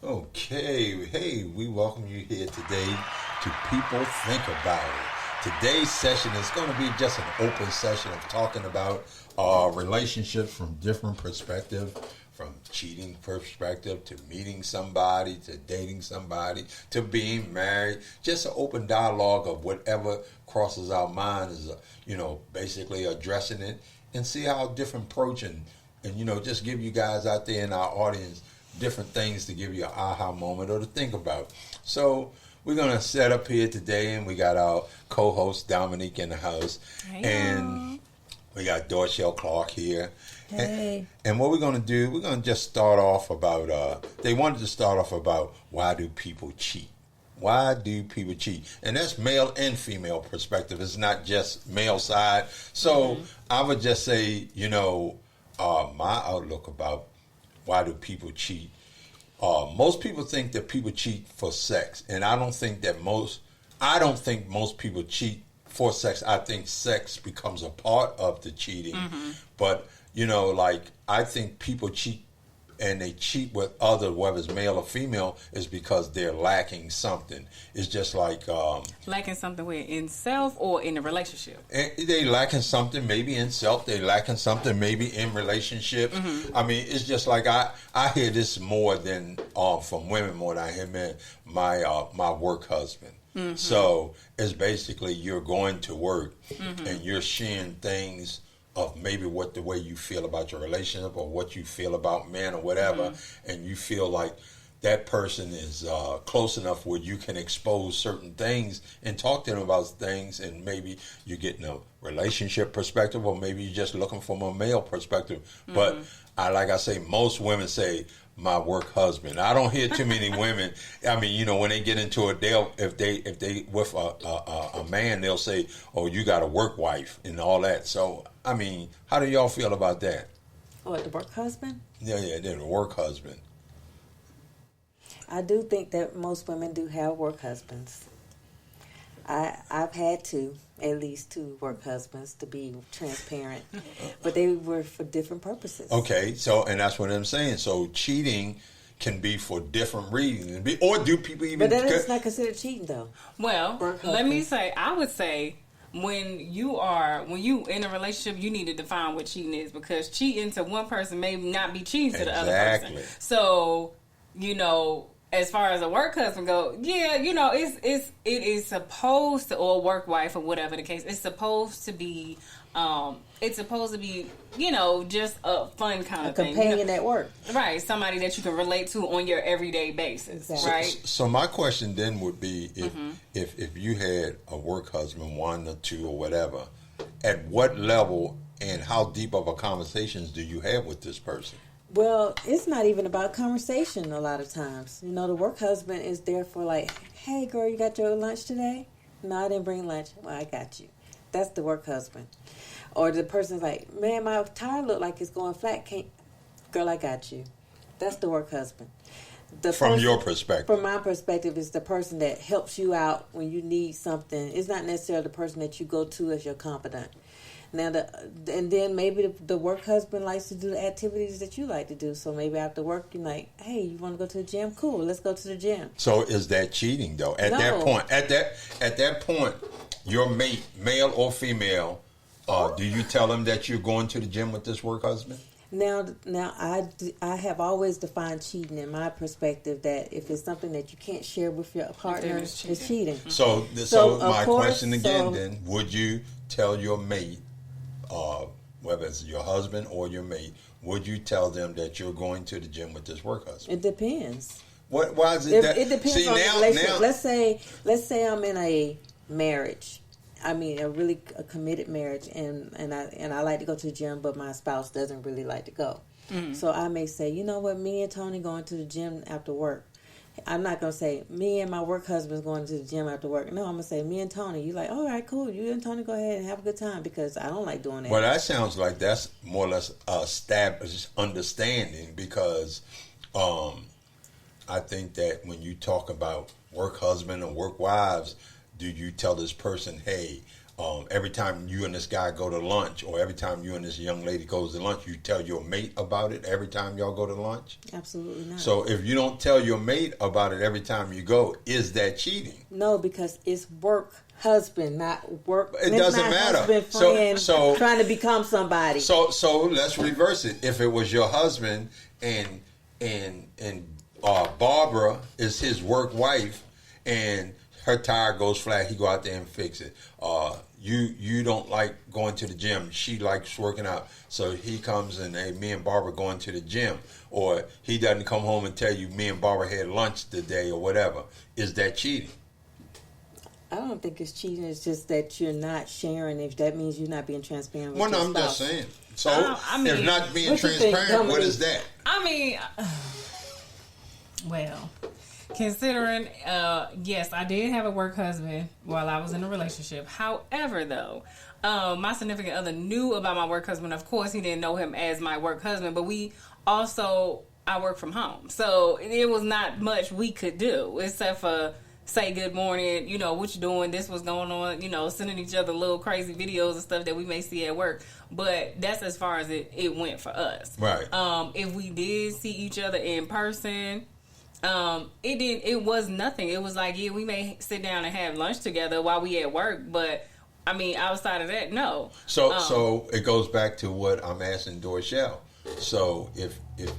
Okay, hey, we welcome you here today to People Think About It. Today's session is going to be just an open session of talking about relationships from different perspectives, from cheating perspective to meeting somebody to dating somebody to being married. Just an open dialogue of whatever crosses our mind is, basically addressing it and see how different approach and just give you guys out there in our audience different things to give you an aha moment or to think about. So we're going to set up here today, and we got our co-host Dominique in the house. Hey, and we got Dorshell Clark here. Hey. And what we're going to do, we're going to just start off about, they wanted to start off about why do people cheat? Why do people cheat? And that's male and female perspective. It's not just male side. So I would just say, my outlook about why do people cheat? Most people think that people cheat for sex, and I don't think most people cheat for sex. I think sex becomes a part of the cheating. But I think people cheat, and they cheat with others, whether it's male or female, is because they're lacking something. It's just like lacking something where in self or in a relationship. They lacking something maybe in self. They lacking something maybe in relationships. I mean, it's just like I hear this more than from women more than I hear men. My work husband. So it's basically you're going to work and you're sharing things of maybe the way you feel about your relationship or what you feel about men or whatever, and you feel like that person is close enough where you can expose certain things and talk to them about things, and maybe you're getting a relationship perspective or maybe you're just looking from a male perspective. But like I say, most women say, my work husband. I don't hear too many women. I mean, when they get into it, if they with a man, they'll say, "Oh, you got a work wife" and all that. So, I mean, how do y'all feel about that? What, the work husband? Yeah, they're the work husband. I do think that most women do have work husbands. I've had at least two work husbands, to be transparent, but they were for different purposes. Okay, so, and that's what I'm saying. So cheating can be for different reasons, or do people even? But that is not considered cheating, though. Well, let me say, I would say when you in a relationship, you need to define what cheating is, because cheating to one person may not be cheating to the other person. So, as far as a work husband go, it is supposed to, or a work wife or whatever the case, it's supposed to be, just a fun kind of thing. A companion at work. Right, somebody that you can relate to on your everyday basis, exactly. Right? So my question then would be, if you had a work husband, one or two or whatever, at what level and how deep of a conversations do you have with this person? Well, it's not even about conversation a lot of times. The work husband is there for like, hey, girl, you got your lunch today? No, I didn't bring lunch. Well, I got you. That's the work husband. Or the person's like, man, my tire look like it's going flat. Girl, I got you. That's the work husband. From your perspective. From my perspective, it's the person that helps you out when you need something. It's not necessarily the person that you go to as your confidant. Now, and then maybe the work husband likes to do the activities that you like to do. So maybe after work, you're like, hey, you want to go to the gym? Cool, let's go to the gym. So is that cheating, though? At that point, your mate, male or female, do you tell them that you're going to the gym with this work husband? Now, I have always defined cheating in my perspective that if it's something that you can't share with your partner, it's cheating. So my question again, then, would you tell your mate, whether it's your husband or your mate, would you tell them that you're going to the gym with this work husband? It depends. Why is it that? It depends on the relationship. Let's say I'm in a marriage. I mean, a committed marriage, and I like to go to the gym, but my spouse doesn't really like to go. So I may say, you know what, me and Tony going to the gym after work. I'm not going to say, me and my work husband's going to the gym after work. No, I'm going to say, me and Tony. You like, all right, cool. You and Tony go ahead and have a good time, because I don't like doing that. Well, that sounds like that's more or less a established understanding, because I think that when you talk about work husband and work wives, do you tell this person, hey, every time you and this guy go to lunch, or every time you and this young lady goes to lunch, you tell your mate about it every time y'all go to lunch? Absolutely not. So if you don't tell your mate about it every time you go, is that cheating? No, because it's work husband, not work. It doesn't matter. Husband, friend, so trying to become somebody. So let's reverse it. If it was your husband and Barbara is his work wife, and her tire goes flat, he go out there and fix it. You don't like going to the gym. She likes working out. So he comes and, hey, me and Barbara going to the gym. Or he doesn't come home and tell you, me and Barbara had lunch today or whatever. Is that cheating? I don't think it's cheating. It's just that you're not sharing. If that means you're not being transparent with your I'm spouse. just saying. So if not being transparent, what is that? I mean, well, considering, yes, I did have a work husband while I was in a relationship. However, though, my significant other knew about my work husband. Of course, he didn't know him as my work husband, but I work from home. So it was not much we could do except for say good morning, what you doing, this was going on, sending each other little crazy videos and stuff that we may see at work. But that's as far as it went for us. Right. If we did see each other in person, it was nothing. It was like, yeah, we may sit down and have lunch together while we at work, but I mean, outside of that, no. So it goes back to what I'm asking Dorshell. So if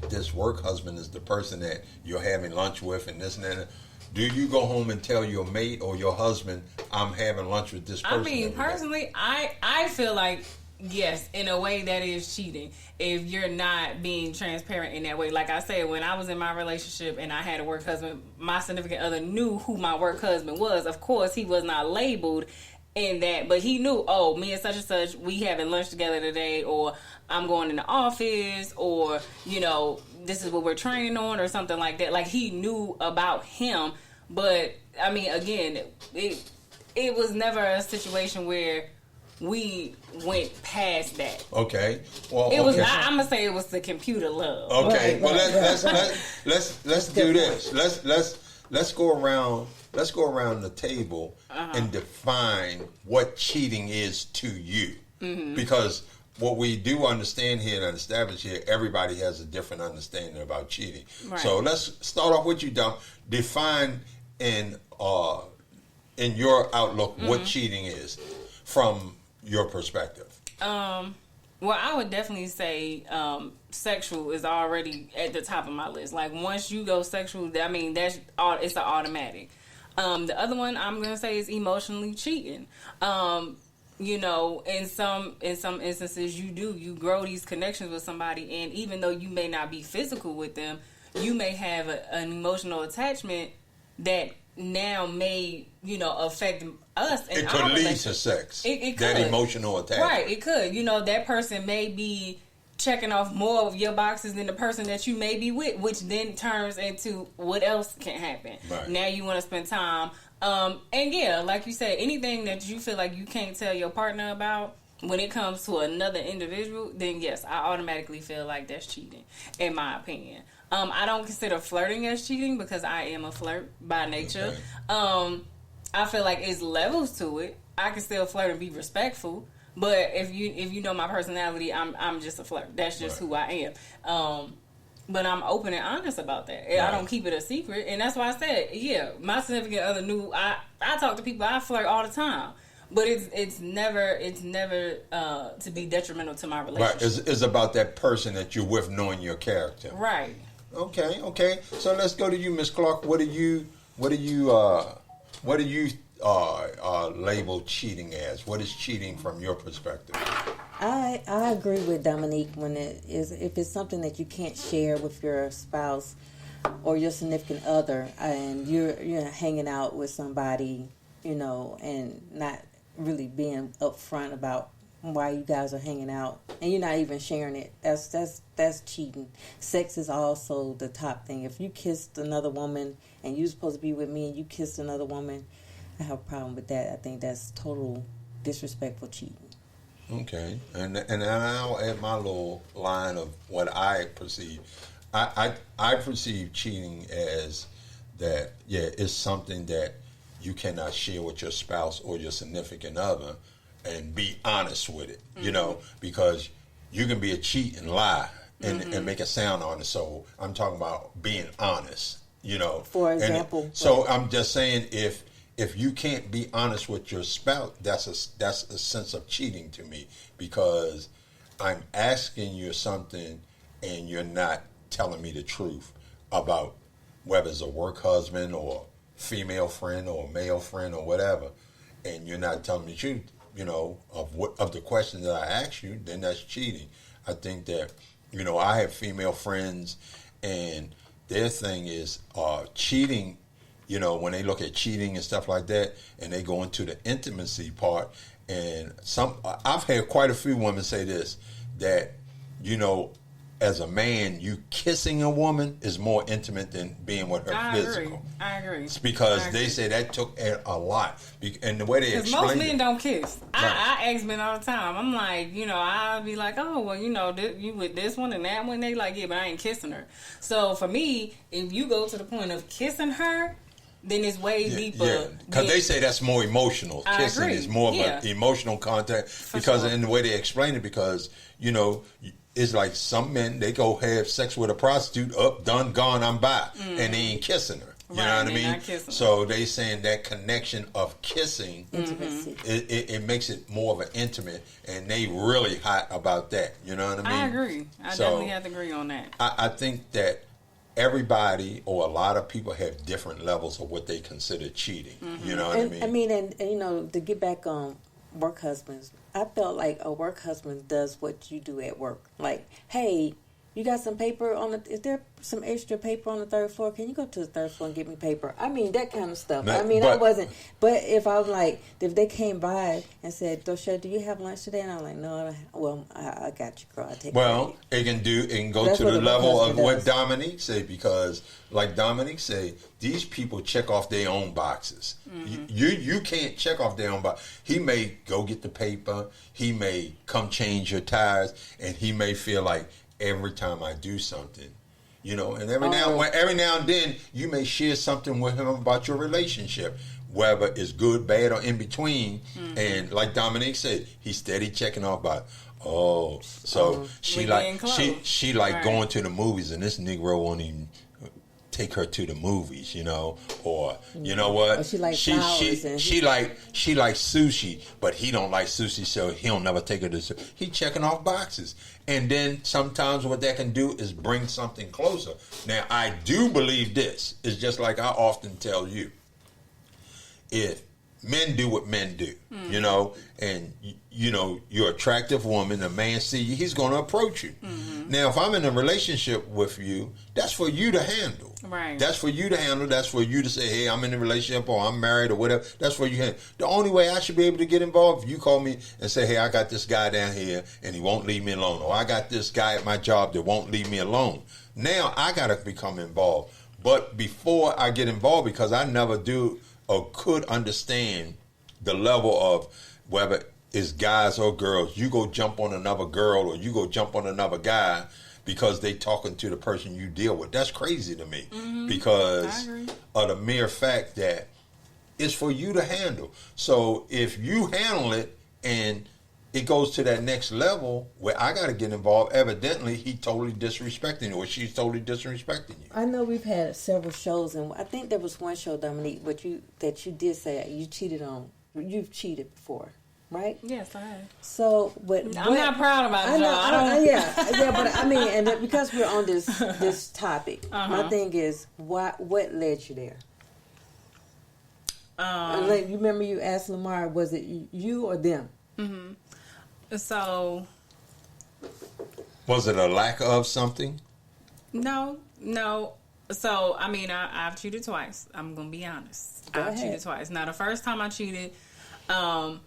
this work husband is the person that you're having lunch with and this and that, do you go home and tell your mate or your husband, I'm having lunch with this person? I mean, personally, I feel like, yes, in a way that is cheating if you're not being transparent in that way. Like I said, when I was in my relationship and I had a work husband, my significant other knew who my work husband was. Of course, he was not labeled in that, but he knew, oh, me and such, we having lunch together today, or I'm going in the office, or, this is what we're training on, or something like that. Like, he knew about him, but, I mean, again, it was never a situation where we went past that. Okay. Well, it was. I'm gonna say it was the computer love. Okay. Well, let's do this. Let's go around. Let's go around the table and define what cheating is to you, because what we do understand here and establish here, everybody has a different understanding about cheating. Right. So let's start off with you, Dom. Define in your outlook what cheating is from your perspective. Well, I would definitely say sexual is already at the top of my list. Like, once you go sexual, I mean, it's an automatic. The other one I'm gonna say is emotionally cheating. In some instances, you grow these connections with somebody, and even though you may not be physical with them, you may have an emotional attachment that now may, affect us. It could lead to sex. It could. That emotional attachment. Right, it could. That person may be checking off more of your boxes than the person that you may be with, which then turns into what else can happen. Right. Now you want to spend time. And yeah, like you said, anything that you feel like you can't tell your partner about when it comes to another individual, then yes, I automatically feel like that's cheating, in my opinion. I don't consider flirting as cheating because I am a flirt by nature. Okay. I feel like it's levels to it. I can still flirt and be respectful, but if you know my personality, I'm just a flirt. That's just who I am. But I'm open and honest about that. Right. I don't keep it a secret, and that's why I said, yeah, my significant other knew. I talk to people. I flirt all the time. But it's never to be detrimental to my relationship. Right. It's about that person that you're with knowing your character. Right. Okay. So let's go to you, Miss Clark. What do you label cheating as? What is cheating from your perspective? I agree with Dominique when if it's something that you can't share with your spouse or your significant other, and you're hanging out with somebody, and not really being upfront about why you guys are hanging out, and you're not even sharing it. That's cheating. Sex is also the top thing. If you kissed another woman and you're supposed to be with me and you kissed another woman, I have a problem with that. I think that's total disrespectful cheating. Okay, and I'll add my little line of what I perceive. I perceive cheating as that. Yeah, it's something that you cannot share with your spouse or your significant other, and be honest with it, you know, because you can be a cheat and lie and make it sound honest. So I'm talking about being honest, you know. For example. So I'm just saying, if you can't be honest with your spouse, that's a sense of cheating to me, because I'm asking you something and you're not telling me the truth about whether it's a work husband or female friend or male friend or whatever, and you're not telling me the truth, you know, of the question that I asked you, then that's cheating. I think that, you know, I have female friends and their thing is cheating, you know, when they look at cheating and stuff like that, and they go into the intimacy part, and I've had quite a few women say this, that, you know, as a man, you kissing a woman is more intimate than being with her physical. I agree. It's because they say that took a lot. And the way they explain it. Most men don't kiss. Right. I ask men all the time. I'm like, you know, I'll be like, oh, well, you know, you with this one and that one. They like, yeah, but I ain't kissing her. So for me, if you go to the point of kissing her, then it's way deeper. Yeah, because they say that's more emotional. Kissing is more of an emotional contact. Because in the way they explain it, because, you know, it's like some men, they go have sex with a prostitute, up, done, gone, I'm by, and they ain't kissing her. You know what I mean? So they saying that connection of kissing, it makes it more of an intimate, and they really hot about that. You know what I mean? I agree. I definitely have to agree on that. I think that everybody or a lot of people have different levels of what they consider cheating. You know what I mean? I mean, and you know, to get back on work husbands, I felt like a work husband does what you do at work. Like, hey, you got some paper is there some extra paper on the third floor? Can you go to the third floor and get me paper? I mean, that kind of stuff. But if I was like, if they came by and said, Dorshell, do you have lunch today? And I'm like, no, I got you, girl. I take it can go to the level of what Dominique said, because like Dominique said, these people check off their own boxes. You can't check off their own box. He may go get the paper. He may come change your tires, and he may feel like, every time I do something, you know, and every now and then you may share something with him about your relationship, whether it's good, bad, or in between. And like Dominique said, he's steady checking off about, she like going to the movies, and this Negro won't even take her to the movies, you know, or you know what? Or she likes flowers. She likes sushi, but he don't like sushi, so he don't never take her to sushi. He checking off boxes. And then sometimes what that can do is bring something closer. Now, I do believe this. It's just like I often tell you. If men do what men do, you know, and, you know, you're an attractive woman, a man see you, he's going to approach you. Now, if I'm in a relationship with you, that's for you to handle. Right. That's for you to handle. That's for you to say, hey, I'm in a relationship or I'm married or whatever. That's for you to handle. The only way I should be able to get involved, if you call me and say, hey, I got this guy down here and he won't leave me alone. Or I got this guy at my job that won't leave me alone. Now I got to become involved. But before I get involved, because I never do or could understand the level of whether it's guys or girls, you go jump on another girl or you go jump on another guy because they talking to the person you deal with. That's crazy to me, because of the mere fact that it's for you to handle. So if you handle it and it goes to that next level where I got to get involved, evidently he totally disrespecting you or she's totally disrespecting you. I know we've had several shows, and I think there was one show, Dominique, that you did say you cheated on. You've cheated before, right? Yes, I have. So, but I'm not proud about it. Yeah, but I mean, and because we're on this topic, my thing is, what led you there? You remember you asked Lamar, was it you or them? So, was it a lack of something? No. So, I mean, I've cheated twice. I'm gonna be honest. I've cheated twice. Now, the first time I cheated, I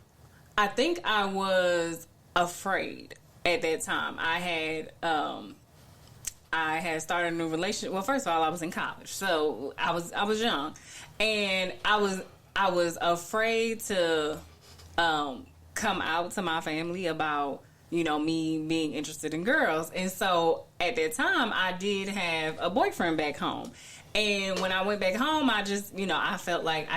think I was afraid at that time. I had started a new relationship. Well, first of all, I was in college, so I was young, and I was afraid to come out to my family about, you know, me being interested in girls. And so at that time, I did have a boyfriend back home. And when I went back home, I just, you know, I felt like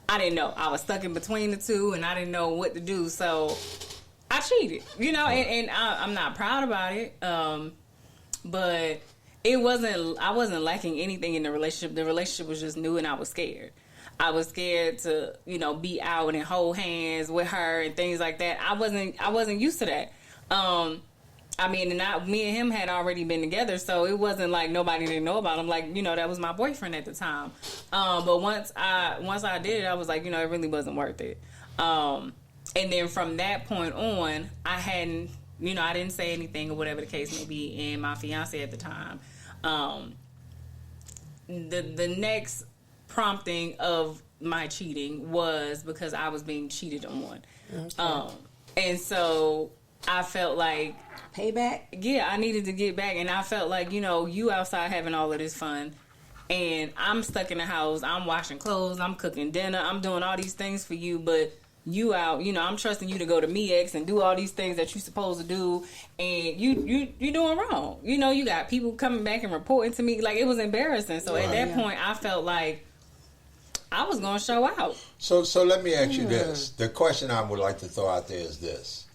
I didn't know. I was stuck in between the two, and I didn't know what to do. So I cheated, and I'm not proud about it. But I wasn't lacking anything in the relationship. The relationship was just new, and I was scared. I was scared to, be out and hold hands with her and things like that. I wasn't used to that. Me and him had already been together, so it wasn't like nobody didn't know about him. Like, that was my boyfriend at the time. But once I did it, I was like, it really wasn't worth it. And then from that point on, I didn't say anything or whatever the case may be. And my fiance at the time, the next prompting of my cheating was because I was being cheated on. Okay. And so I felt like payback. Yeah, I needed to get back, and I felt like you outside having all of this fun, and I'm stuck in the house. I'm washing clothes, I'm cooking dinner, I'm doing all these things for you, but you out. I'm trusting you to go to MeX and do all these things that you're supposed to do, and you doing wrong. You got people coming back and reporting to me. Like, it was embarrassing. So at that point, I felt like I was going to show out. So let me ask you this. The question I would like to throw out there is this.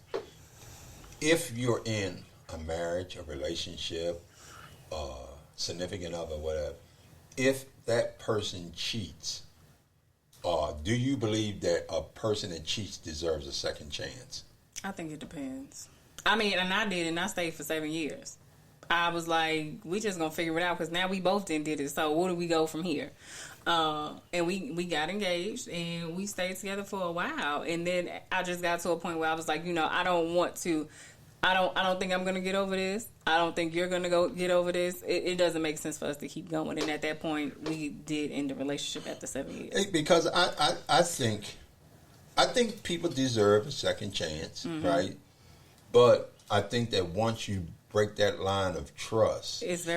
If you're in a marriage, a relationship, significant other, whatever, if that person cheats, do you believe that a person that cheats deserves a second chance? I think it depends. And I did, and I stayed for 7 years. I was like, we just going to figure it out because now we both did it. So where do we go from here? And we got engaged and we stayed together for a while. And then I just got to a point where I was like, I don't think I'm going to get over this. I don't think you're going to get over this. It doesn't make sense for us to keep going. And at that point, we did end the relationship after 7 years. Because I think people deserve a second chance, right? But I think that once you break that line of trust, it's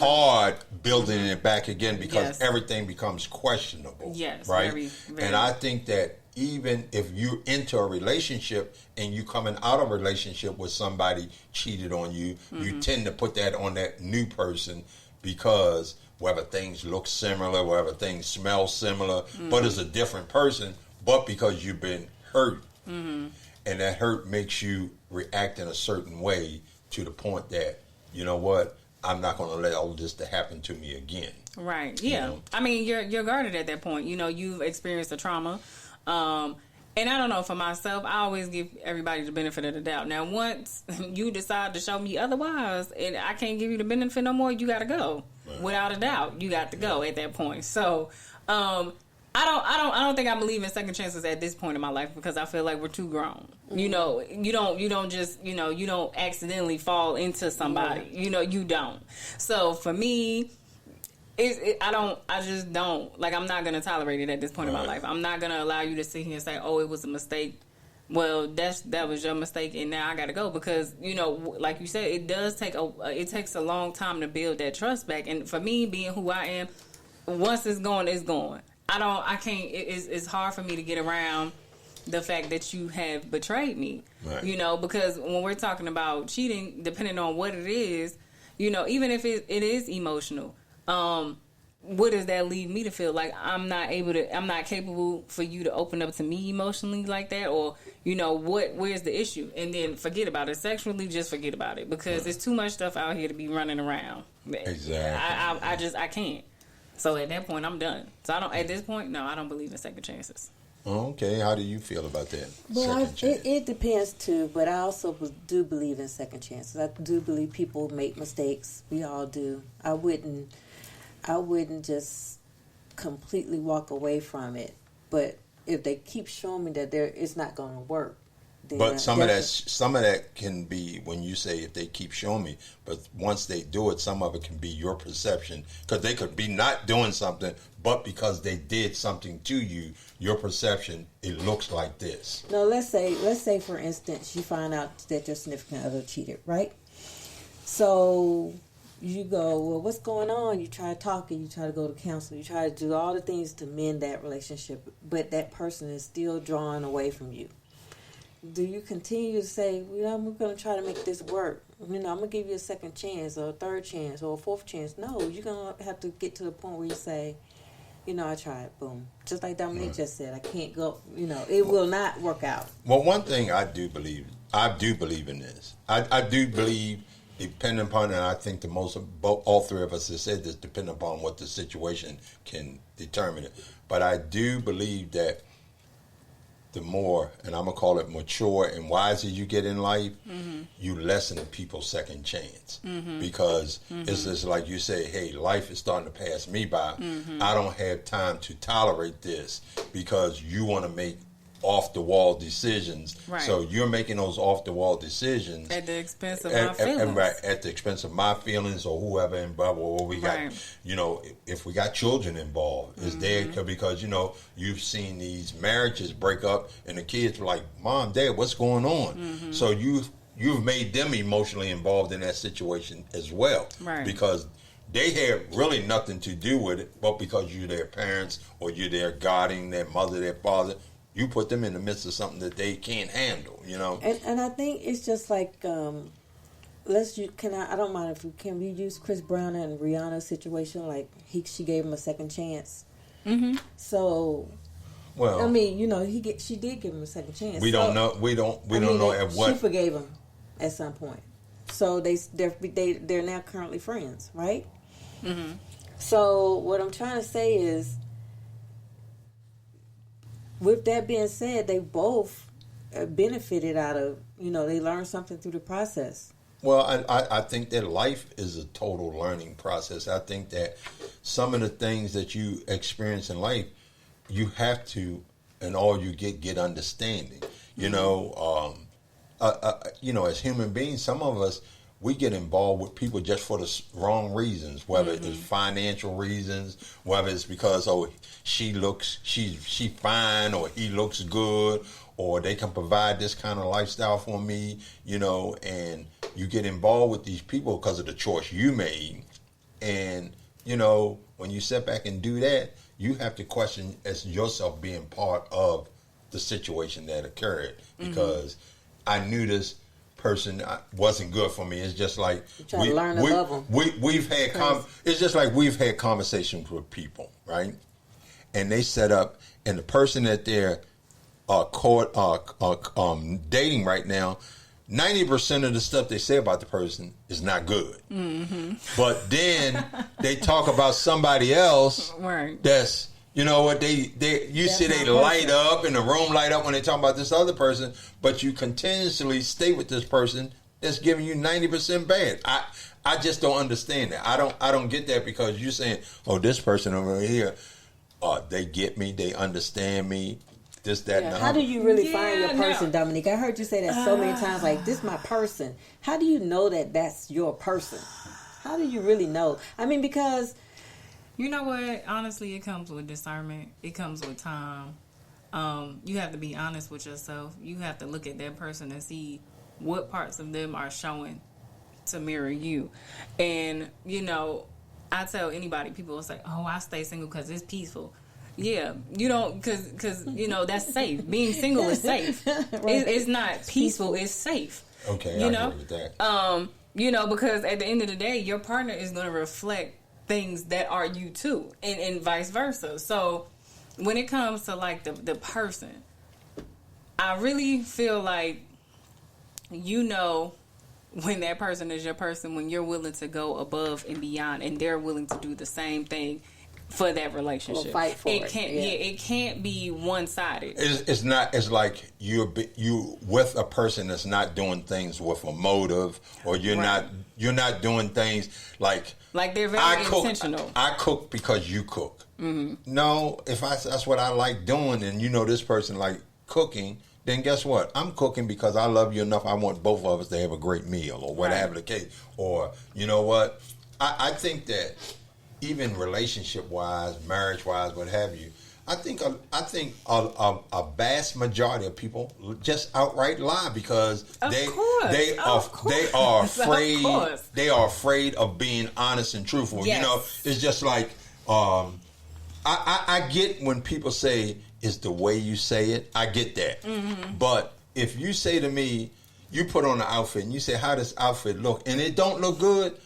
hard building it back again because everything becomes questionable. Yes, right. Very, very. And I think that even if you're into a relationship and you coming out of a relationship with somebody cheated on you, you tend to put that on that new person because whether things look similar, whether things smell similar, but it's a different person, but because you've been hurt, and that hurt makes you react in a certain way to the point that, you know what, I'm not going to let all this to happen to me again. Right. Yeah. You're guarded at that point. You've experienced a trauma. And I don't know, for myself, I always give everybody the benefit of the doubt. Now, once you decide to show me otherwise, and I can't give you the benefit no more, you got to go. Right. Without a doubt, you got to go at that point. So, I don't think I believe in second chances at this point in my life because I feel like we're too grown. You don't just, you don't accidentally fall into somebody. You don't. So for me, I just don't. Like, I'm not going to tolerate it at this point in my life. I'm not going to allow you to sit here and say, oh, it was a mistake. Well, that was your mistake, and now I got to go because, like you said, it takes a long time to build that trust back. And for me, being who I am, once it's gone, it's gone. I can't, it's hard for me to get around the fact that you have betrayed me, right. Because when we're talking about cheating, depending on what it is, even if it is emotional, what does that lead me to feel? Like I'm not capable for you to open up to me emotionally like that, or, where's the issue? And then forget about it. Sexually, just forget about it because there's too much stuff out here to be running around. Exactly. I can't. So at that point, I'm done. So at this point, no, I don't believe in second chances. Okay, how do you feel about that? Well, it depends too, but I also do believe in second chances. I do believe people make mistakes. We all do. I wouldn't just completely walk away from it. But if they keep showing me that it's not going to work. But some of that can be when you say if they keep showing me. But once they do it, some of it can be your perception because they could be not doing something, but because they did something to you, your perception it looks like this. No, let's say for instance you find out that your significant other cheated, right? So you go, well, what's going on? You try to talk and you try to go to counseling. You try to do all the things to mend that relationship, but that person is still drawing away from you. Do you continue to say, I'm going to try to make this work? I'm going to give you a second chance or a third chance or a fourth chance. No, you're going to have to get to the point where you say, I tried. Boom. Just like Dominique just said, I can't go. It will not work out. Well, one thing I do believe in this. I do believe, depending upon, and I think all three of us have said this, depending upon what the situation can determine it. But I do believe that the more, and I'm going to call it mature and wiser you get in life, you lessen people's second chance. Because it's just like you say, hey, life is starting to pass me by. I don't have time to tolerate this because you want to make off-the-wall decisions. Right. So you're making those off-the-wall decisions. At the expense of my feelings. At the expense of my feelings or whoever involved. Or we got, if we got children involved, it's there because, you've seen these marriages break up and the kids are like, Mom, Dad, what's going on? So you've made them emotionally involved in that situation as well. Right. Because they have really nothing to do with it, but because you're their parents or you're their guardian, their mother, their father, you put them in the midst of something that they can't handle, And I think it's just like, I don't mind if can we use Chris Brown and Rihanna's situation? Like she gave him a second chance. So, well, I mean, she did give him a second chance. We don't know. We don't know at what. She forgave him at some point. So they're now currently friends, right? So what I'm trying to say is, with that being said, they both benefited out of, they learned something through the process. Well, I think that life is a total learning process. I think that some of the things that you experience in life, you have to, and all you get understanding. As human beings, some of us, we get involved with people just for the wrong reasons, whether it's financial reasons, whether it's because, she's fine, or he looks good, or they can provide this kind of lifestyle for me, and you get involved with these people because of the choice you made. And, when you sit back and do that, you have to question as yourself being part of the situation that occurred, because I knew this person wasn't good for me. It's just like we've had it's just like we've had conversations with people, right? And they set up, and the person that they're dating right now, 90% of the stuff they say about the person is not good. But then they talk about somebody else that's, see they light up, and the room light up when they talk about this other person, but you continuously stay with this person that's giving you 90% bad. I just don't understand that. I don't get that, because you're saying, this person over here, they get me, they understand me, this, that, and the other. How do you really find your person, Dominique? I heard you say that so many times, like, this is my person. How do you know that that's your person? How do you really know? I mean, because... You know what? Honestly, it comes with discernment. It comes with time. You have to be honest with yourself. You have to look at that person and see what parts of them are showing to mirror you. And, I tell anybody, people will say, I stay single because it's peaceful. Yeah, you don't, because that's safe. Being single is safe. It's not peaceful, it's safe. Okay, I agree with that. Because at the end of the day, your partner is going to reflect things that are you too, and vice versa. So when it comes to like the person, I really feel like when that person is your person, when you're willing to go above and beyond, and they're willing to do the same thing for that relationship. Or fight for it. It can't be one-sided. It's not. It's like you with a person that's not doing things with a motive, or you're not doing things like they're very intentional. I cook because you cook. No, if that's what I like doing, and this person like cooking, then guess what? I'm cooking because I love you enough. I want both of us to have a great meal, or whatever the case. Or what? I think that even relationship-wise, marriage-wise, what have you, I think a vast majority of people just outright lie because they are afraid of being honest and truthful. Yes. It's just like I get when people say it's the way you say it. I get that, but if you say to me, you put on an outfit and you say, "How does outfit look?" and it don't look good.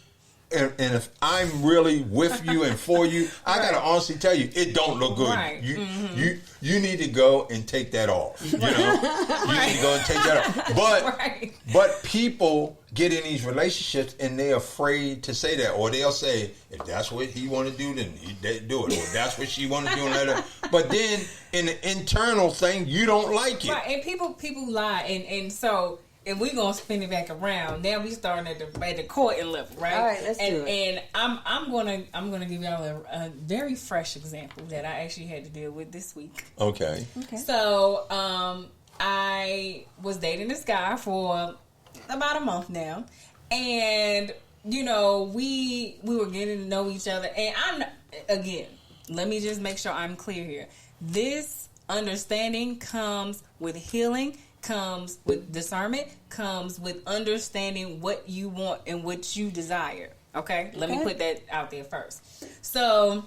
and if I'm really with you and for you, I gotta honestly tell you, it don't look good. Right. You need to go and take that off. You know, you need to go and take that off. But but people get in these relationships and they're afraid to say that, or they'll say, if that's what he want to do, then they do it, or that's what she want to do, and let her. But then in the internal thing, you don't like it. Right, and people lie, and so. And we're gonna spin it back around. Now we starting at the courting level, right? All right, let's do it. And I'm gonna give y'all a very fresh example that I actually had to deal with this week. Okay. So I was dating this guy for about a month now, and you know we were getting to know each other. And let me just make sure I'm clear here. This understanding comes with healing. Comes with discernment, comes with understanding what you want and what you desire. Okay? Let me put that out there first. So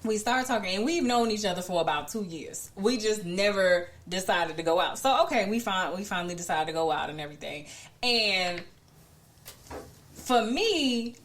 we started talking, and we've known each other for about 2 years. We just never decided to go out. So we finally decided to go out and everything. And for me,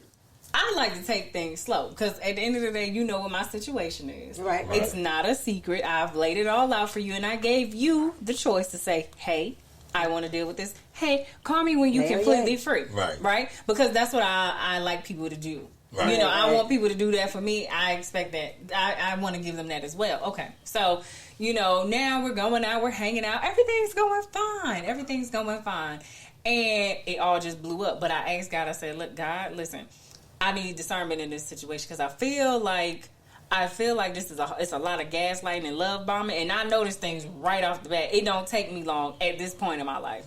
I like to take things slow because at the end of the day, you know what my situation is. Right. It's not a secret. I've laid it all out for you, and I gave you the choice to say, "Hey, I want to deal with this. Hey, call me when you're completely free." Right. Because that's what I like people to do. Right. You know, I want people to do that for me. I expect that. I want to give them that as well. Okay. So, you know, now we're going out, we're hanging out. Everything's going fine. And it all just blew up. But I asked God, I said, "Look, God, listen. I need discernment in this situation because I feel like this is it's a lot of gaslighting and love bombing, and I notice things right off the bat. It don't take me long at this point in my life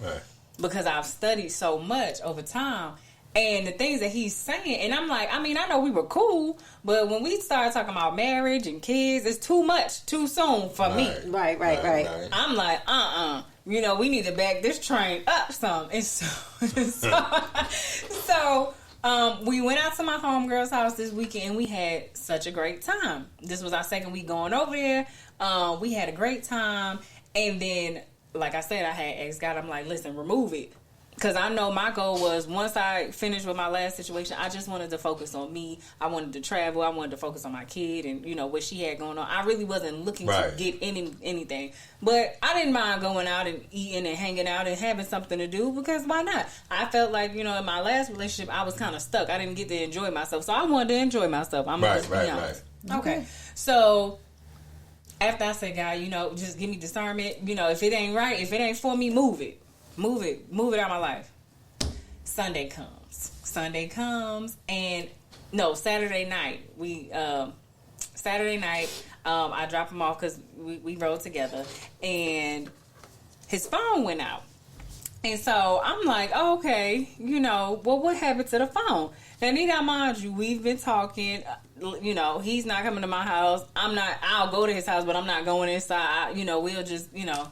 because I've studied so much over time, and the things that he's saying, and I'm like, I mean, I know we were cool, but when we started talking about marriage and kids, it's too much, too soon for me. Right. I'm like, you know, we need to back this train up some, and so. We went out to my homegirl's house this weekend and we had such a great time. This was our second week going over there. We had a great time. And then, like I said, I had asked God, I'm like, listen, remove it. Because I know my goal was once I finished with my last situation, I just wanted to focus on me. I wanted to travel. I wanted to focus on my kid and, you know, what she had going on. I really wasn't looking to get anything. But I didn't mind going out and eating and hanging out and having something to do because why not? I felt like, you know, in my last relationship, I was kind of stuck. I didn't get to enjoy myself. So I wanted to enjoy myself. I'm going to be honest. Okay. So after I said, God, you know, just give me discernment. You know, if it ain't right, if it ain't for me, move it. Move it out of my life. Saturday comes, and no, Saturday night. I dropped him off because we rode together, and his phone went out. And so I'm like, oh, okay, you know, well, what happened to the phone? Now, need I mind you, we've been talking, you know, he's not coming to my house. I'll go to his house, but I'm not going inside. You know, we'll just, you know,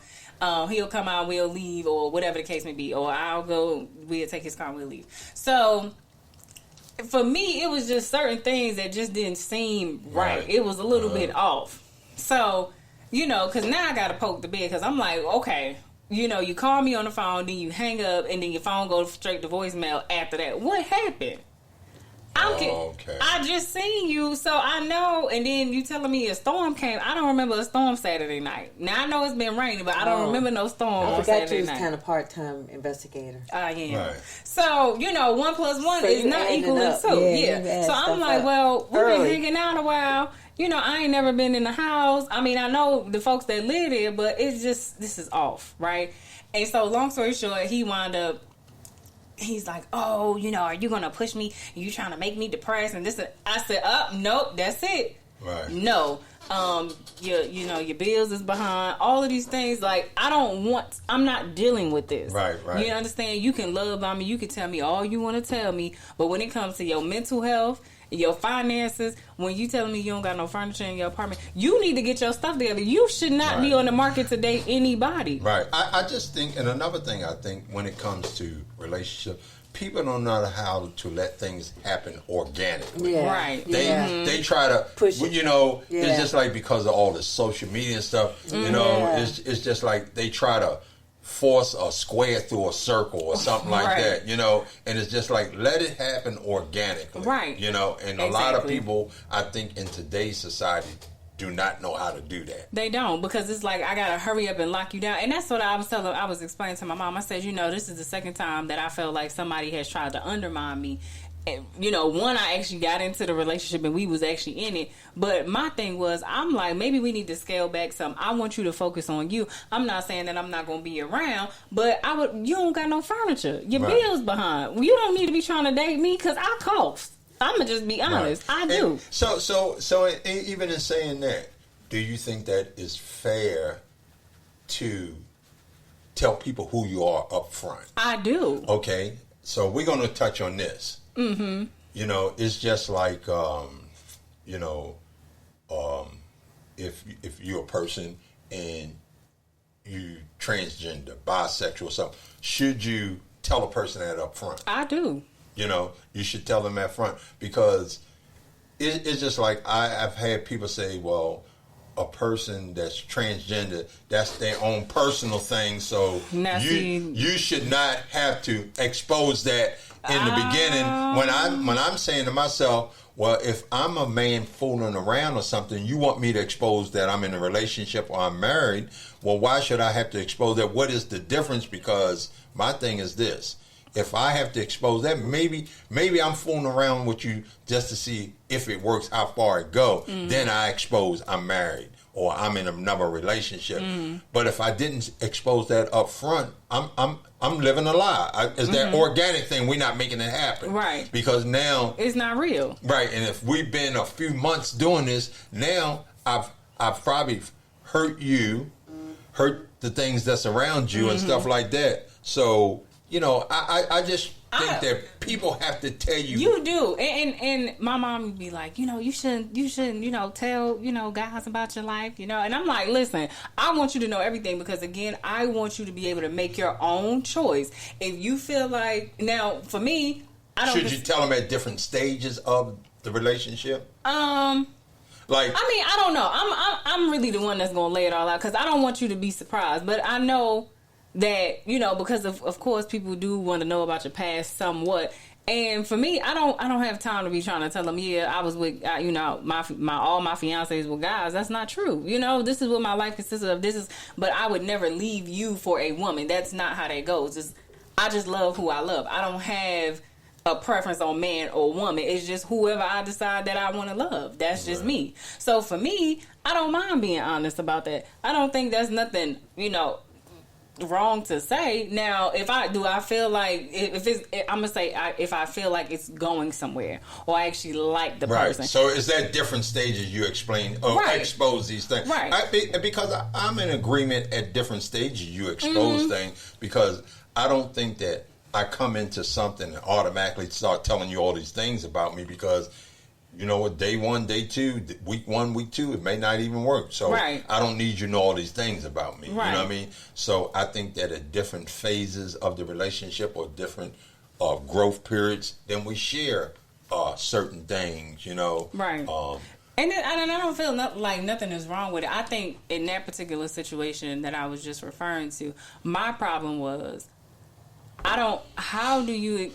he'll come out, we'll leave, or whatever the case may be. Or I'll go, we'll take his car and we'll leave. So, for me, it was just certain things that just didn't seem right. It was a little bit off. So, you know, because now I got to poke the bear because I'm like, okay, you know, you call me on the phone, then you hang up, and then your phone goes straight to voicemail after that. What happened? Okay. I just seen you, so I know. And then you telling me a storm came. I don't remember a storm Saturday night. Now I know it's been raining, but I don't remember no storm on Saturday night. I forgot you was kind of part-time investigator. I am. Right. So you know, 1 + 1 is not equal to 2. Yeah. So I'm like, well, we've been hanging out a while. You know, I ain't never been in the house. I mean, I know the folks that live there, but it's just this is off, right? And so, long story short, he wound up. He's like, oh, you know, are you going to push me? Are you trying to make me depressed? And this, I said, nope, that's it. Right. No. Your bills is behind. All of these things, like, I'm not dealing with this. Right. You understand? You can love on me. You can tell me all you want to tell me. But when it comes to your mental health, your finances, when you telling me you don't got no furniture in your apartment, you need to get your stuff together. You should not be on the market to date anybody. Right. I just think, and another thing I think when it comes to relationship, people don't know how to let things happen organically. Yeah. Right. They try to push it. You know, it's just like because of all the social media stuff, you know, it's just like they try to force a square through a circle or something like right. that, and it's just like, let it happen organically. Right. And a lot of people, I think, in today's society do not know how to do that. They don't, because it's like, I gotta hurry up and lock you down. And that's what I was explaining to my mom. I said, this is the second time that I felt like somebody has tried to undermine me. And, one, I actually got into the relationship and we was actually in it. But my thing was, I'm like, maybe we need to scale back some. I want you to focus on you. I'm not saying that I'm not going to be around, but you don't got no furniture. Your right. bill's behind. You don't need to be trying to date me because I cost. I'm going to just be honest. Right. I do. And so even in saying that, do you think that is fair to tell people who you are up front? I do. Okay. So we're going to touch on this. Mm-hmm. It's just like, if you're a person and you transgender, bisexual, something, should you tell a person that up front? I do. You should tell them that front, because it's just like I've had people say, well, a person that's transgender, that's their own personal thing, so you should not have to expose that in the beginning. When I'm saying to myself, well, if I'm a man fooling around or something, you want me to expose that I'm in a relationship or I'm married, well, why should I have to expose that? What is the difference? Because my thing is this. If I have to expose that, maybe I'm fooling around with you just to see if it works, how far it go. Mm-hmm. Then I expose I'm married or I'm in another relationship. Mm-hmm. But if I didn't expose that up front, I'm living a lie. It's that organic thing. We're not making it happen, right? Because now it's not real, right? And if we've been a few months doing this, now I've probably hurt you, hurt the things that's around you, and stuff like that. So. I just think that people have to tell you. You do. And my mom would be like, you shouldn't, tell, guys about your life, And I'm like, listen, I want you to know everything, because, again, I want you to be able to make your own choice. If you feel like, now, for me, I don't... Should you tell them at different stages of the relationship? I don't know. I'm really the one that's going to lay it all out, because I don't want you to be surprised. But I know... that, because of course people do want to know about your past somewhat. And for me, I don't have time to be trying to tell them, I was with, all my fiancés were guys. That's not true. This is what my life consists of. But I would never leave you for a woman. That's not how that goes. I just love who I love. I don't have a preference on man or woman. It's just whoever I decide that I want to love. That's just me. So for me, I don't mind being honest about that. I don't think that's nothing, wrong to say. Now, if I feel like I'm gonna say if I feel like it's going somewhere, or I actually like the person. So is that different stages you explain or expose these things? Right. Because I'm in agreement at different stages you expose things, because I don't think that I come into something and automatically start telling you all these things about me, because day one, day two, week one, week two, it may not even work. So I don't need you to know all these things about me. Right. You know what I mean? So I think that at different phases of the relationship or different growth periods, then we share certain things, Right. And I don't feel like nothing is wrong with it. I think in that particular situation that I was just referring to, my problem was, how do you...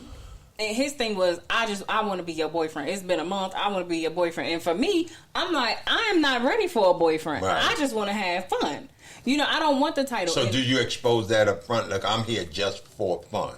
And his thing was, I want to be your boyfriend. It's been a month. I want to be your boyfriend. And for me, I'm like, I am not ready for a boyfriend. Right. I just want to have fun. I don't want the title. So do you expose that up front? Like, I'm here just for fun.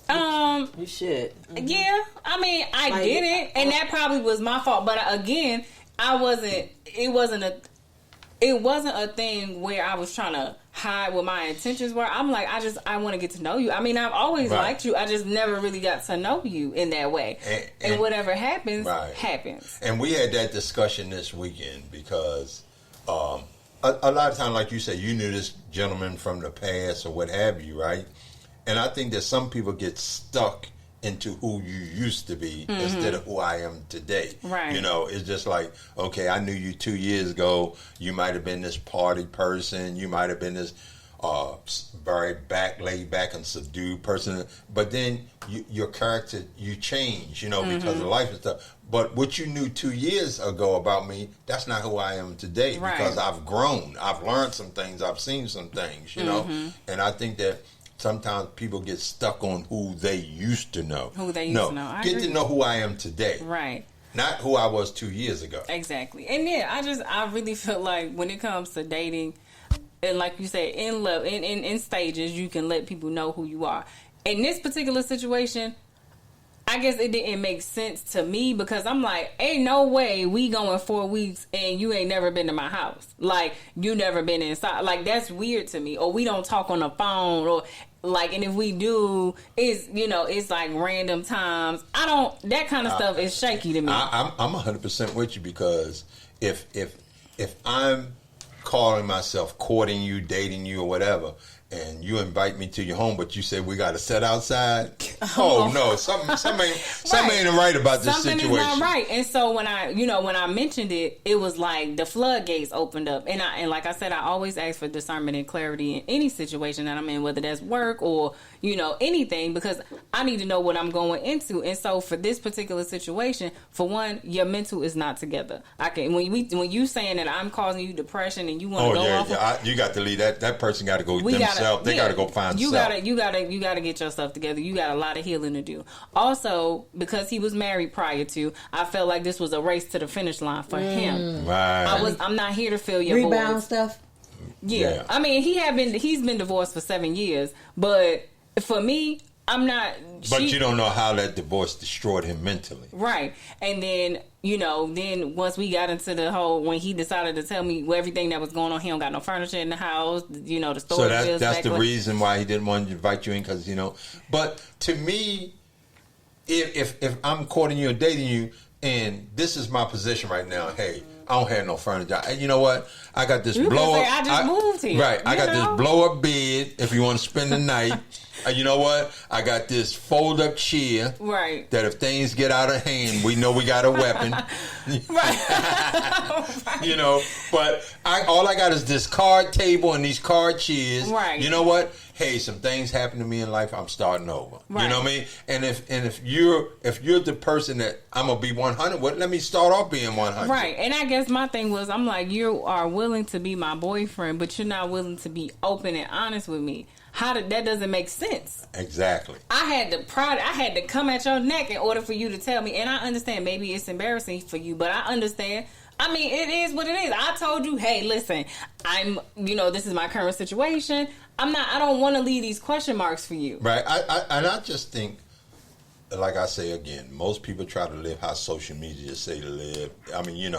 You should. Mm-hmm. Yeah. I mean, I didn't. And that probably was my fault. But again, it wasn't a thing where I was trying to hide what my intentions were. I'm like, I want to get to know you. I mean, I've always liked you. I just never really got to know you in that way. And whatever happens, happens. And we had that discussion this weekend, because a lot of times, like you said, you knew this gentleman from the past or what have you, right? And I think that some people get stuck into who you used to be instead of who I am today. Right. It's just like, okay, I knew you 2 years ago. You might have been this party person. You might have been this very laid back and subdued person, but then your character, you change, because of life and stuff. But what you knew 2 years ago about me, that's not who I am today, because I've grown. I've learned some things. I've seen some things, and I think that sometimes people get stuck on who they used to know. Get to know who I am today. Right. Not who I was 2 years ago. Exactly. And I really feel like when it comes to dating, and like you said, in love, in stages, you can let people know who you are. In this particular situation, I guess it didn't make sense to me, because I'm like, ain't no way we going 4 weeks and you ain't never been to my house. Like, you never been inside. Like, that's weird to me. Or we don't talk on the phone, or like, and if we do, it's like random times. That kind of stuff is shaky to me. I'm 100% with you, because if I'm calling myself courting you, dating you, or whatever, and you invite me to your home, but you say we got to sit outside. Oh no, something ain't right about this situation. Something is not right. And so when I mentioned it, it was like the floodgates opened up. And like I said, I always ask for discernment and clarity in any situation that I'm in, whether that's work or anything, because I need to know what I'm going into. And so for this particular situation, for one, your mental is not together. When you saying that I'm causing you depression and you want to go off, you got to leave that person got to go themselves. They got to go find self. You got to get yourself together. You got a lot of healing to do. Also, because he was married prior to, I felt like this was a race to the finish line for him. Right. I'm not here to fill your rebound voids. Stuff. Yeah. I mean, he's been divorced for 7 years, but for me, I'm not. But you don't know how that divorce destroyed him mentally. Right. And then, then once we got into the whole, when he decided to tell me everything that was going on, he don't got no furniture in the house, the storage bills. So that's the reason why he didn't want to invite you in, because, But to me, if I'm courting you or dating you, and this is my position right now, hey, I don't have no furniture. You know what? I got this blow up. I just moved here. Right. I got this blow up bed if you want to spend the night. You know what? I got this fold up chair. Right. That if things get out of hand, we know we got a weapon. Right. But all I got is this card table and these card chairs. Right. You know what? Hey, some things happen to me in life. I'm starting over. Right. You know what I mean? And if you're the person that I'm gonna be 100 with, let me start off being 100. Right. And I guess my thing was, I'm like, you are willing to be my boyfriend, but you're not willing to be open and honest with me. That doesn't make sense. Exactly. I had to come at your neck in order for you to tell me. And I understand maybe it's embarrassing for you, but I understand. I mean, it is what it is. I told you, hey, listen, this is my current situation. I don't want to leave these question marks for you. Right. I just think, like I say again, most people try to live how social media say to live. I mean,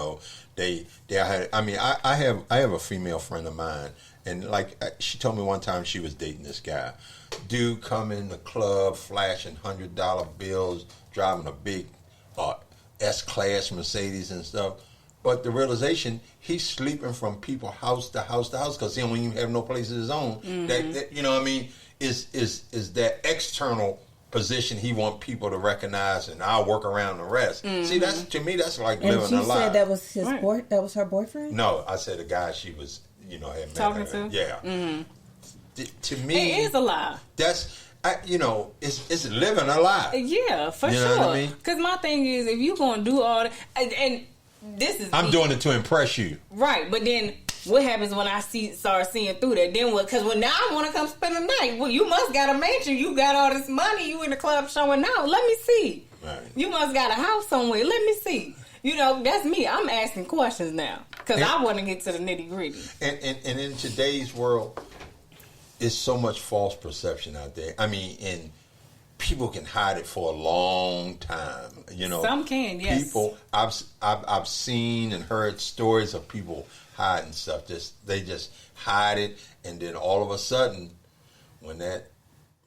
I have a female friend of mine, and like she told me one time she was dating this guy. Dude come in the club flashing $100 bills, driving a big S-Class Mercedes and stuff. But the realization, he's sleeping from people house to house to house because he don't even have no place of his own. Mm-hmm. That you know what I mean, is that external position he want people to recognize, and I'll work around the rest. Mm-hmm. See, that's to me, that's like living a lie. And she said that was his that was her boyfriend? No, I said the guy she was, had met talking her. to. Yeah. Mm-hmm. To me, it is a lie. That's. It's living a lie. Yeah, for you sure. Know what I mean? Because my thing is, if you gonna do all that, and this is I'm doing it to impress you, right? But then what happens when I start seeing through that? Then what? Because when now I want to come spend the night. Well, you must got a mansion. You got all this money. You in the club showing out. Let me see. Right. You must got a house somewhere. Let me see. That's me. I'm asking questions now because I want to get to the nitty gritty. And in today's world, it's so much false perception out there. I mean, and people can hide it for a long time. Some can. Yes. People, I've seen and heard stories of people hiding stuff. They just hide it, and then all of a sudden, when that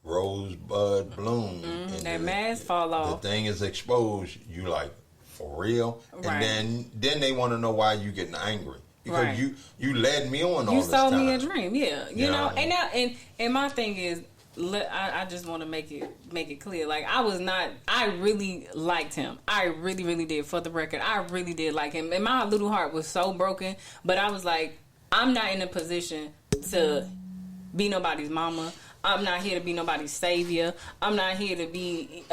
rosebud bloom, and that mask fall off, the thing is exposed. You like, for real? Right. And then they want to know why you getting angry. Because right. you led me on all this time. You sold time. me a dream, yeah. You know, and my thing is, I just want to make it clear. Like, I really liked him. I really, really did. For the record, I really did like him. And my little heart was so broken. But I was like, I'm not in a position to be nobody's mama. I'm not here to be nobody's savior. I'm not here to be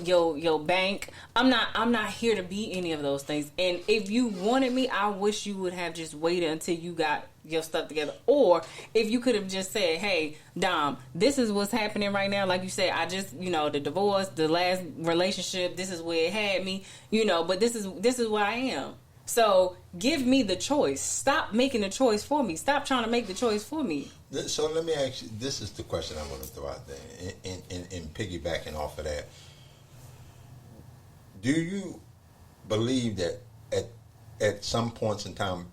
your bank. I'm not here to be any of those things. And if you wanted me, I wish you would have just waited until you got your stuff together. Or if you could have just said, hey, Dom, this is what's happening right now. Like you said, I just, the divorce, the last relationship, this is where it had me, but this is what I am. So give me the choice. Stop making the choice for me. Stop trying to make the choice for me. So let me ask you, this is the question I want to throw out there, in piggybacking off of that. Do you believe that at some points in time,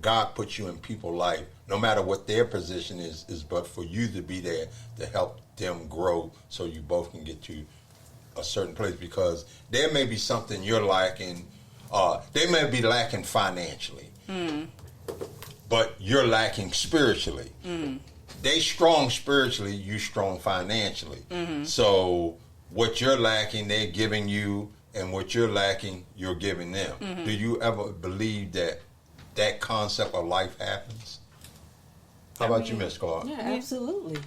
God puts you in people's life, no matter what their position is but for you to be there to help them grow so you both can get to a certain place? Because there may be something you're lacking. They may be lacking financially, but you're lacking spiritually. They strong spiritually, you strong financially. So what you're lacking, they're giving you, and what you're lacking, you're giving them. Do you ever believe that concept of life happens? How about you, Miss Clark? Yeah, absolutely.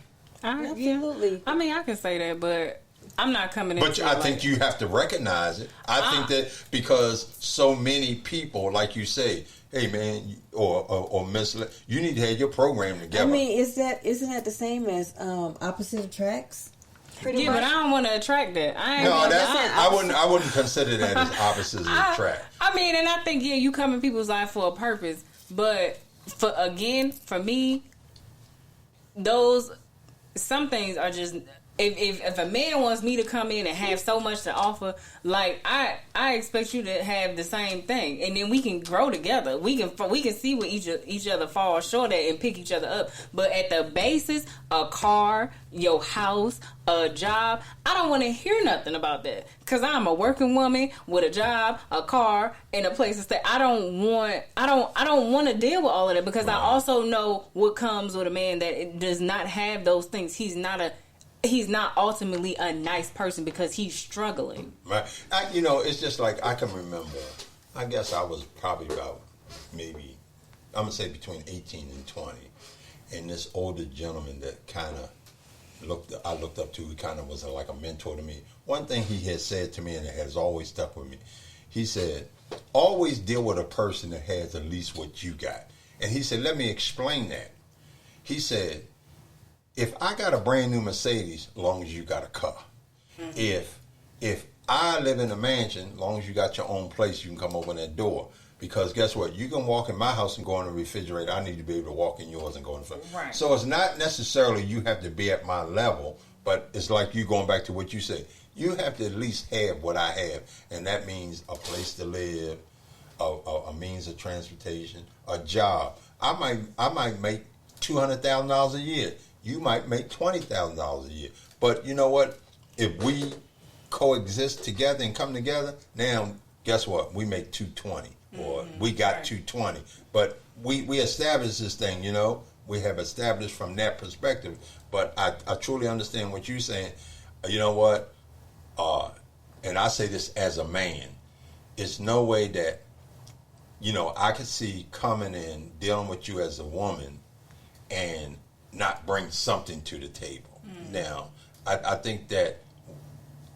Absolutely. Yeah. I mean, I can say that, but I'm not coming in. But I think you have to recognize it. I think that because so many people, like you say, hey man, or Miss, you need to have your program together. I mean, isn't that the same as opposite attracts? Pretty much. But I don't want to attract that. I wouldn't consider that as opposites attract. I mean, and I think you come in people's life for a purpose, but for me, some things are just. If a man wants me to come in and have so much to offer, like I expect you to have the same thing, and then we can grow together. We can see where each other fall short at and pick each other up. But at the basis, a car, your house, a job, I don't want to hear nothing about that because I'm a working woman with a job, a car, and a place to stay. I don't want to deal with all of that because I also know what comes with a man that does not have those things. He's not ultimately a nice person because he's struggling. Right. It's just like I can remember, I guess I was probably about maybe, I'm going to say between 18 and 20. And this older gentleman that I looked up to, he kind of was like a mentor to me. One thing he had said to me, and it has always stuck with me, he said, always deal with a person that has at least what you got. And he said, let me explain that. He said, if I got a brand new Mercedes, as long as you got a car. If I live in a mansion, as long as you got your own place, you can come open that door. Because guess what? You can walk in my house and go in the refrigerator. I need to be able to walk in yours and go in the refrigerator. Right. So it's not necessarily you have to be at my level, but it's like you going back to what you said. You have to at least have what I have, and that means a place to live, a means of transportation, a job. I might make $200,000 a year. You might make $20,000 a year. But you know what? If we coexist together and come together, now guess what? We make $220, or we got $220. But we established this thing, We have established from that perspective. But I truly understand what you're saying. You know what? And I say this as a man. It's no way that, I could see coming in, dealing with you as a woman, and not bring something to the table. Now, I think that,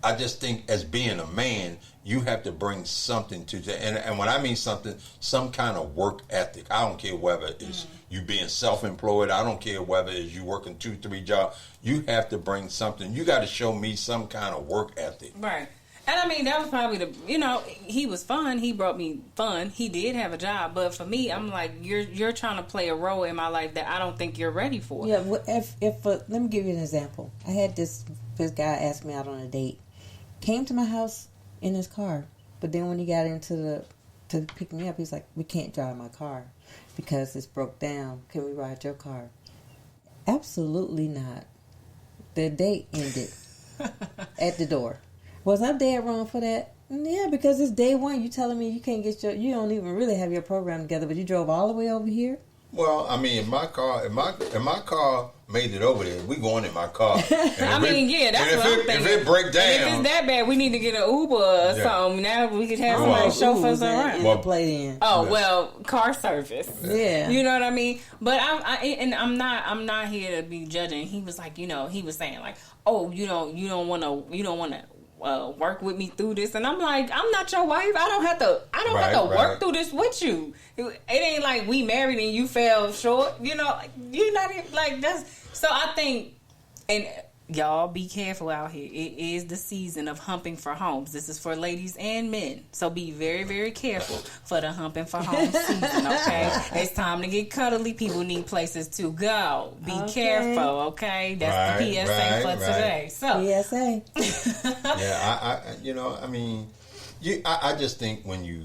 I just think as being a man, you have to bring something to the, and when I mean something, some kind of work ethic. I don't care whether it's you being self-employed. I don't care whether it's you working 2-3 jobs. You have to bring something. You got to show me some kind of work ethic. Right. And I mean, that was probably he was fun. He brought me fun. He did have a job. But for me, I'm like, you're trying to play a role in my life that I don't think you're ready for. Yeah, well, if let me give you an example. I had this guy ask me out on a date. Came to my house in his car. But then when he got to pick me up, he's like, we can't drive my car because it's broke down. Can we ride your car? Absolutely not. The date ended at the door. Was I dead wrong for that? Yeah, because it's day one. You telling me you can't you don't even really have your program together, but you drove all the way over here? Well, I mean, if my car made it over there, we going in my car. That's what I'm thinking. If it break down, and if it's that bad, we need to get an Uber or something. Now we could have somebody chauffeur us around. Well, car service. Yeah, you know what I mean. But I'm not here to be judging. He was like, he was saying like, oh, you don't want to. Work with me through this, and I'm like, I'm not your wife. I don't have to work through this with you. It ain't like we married and you fell short. You're not even, like that's. So I think, and y'all be careful out here. It is the season of humping for homes. This is for ladies and men. So be very, very careful for the humping for homes season, okay? It's time to get cuddly. People need places to go. Be careful, okay? That's the PSA for today. So PSA. I just think when you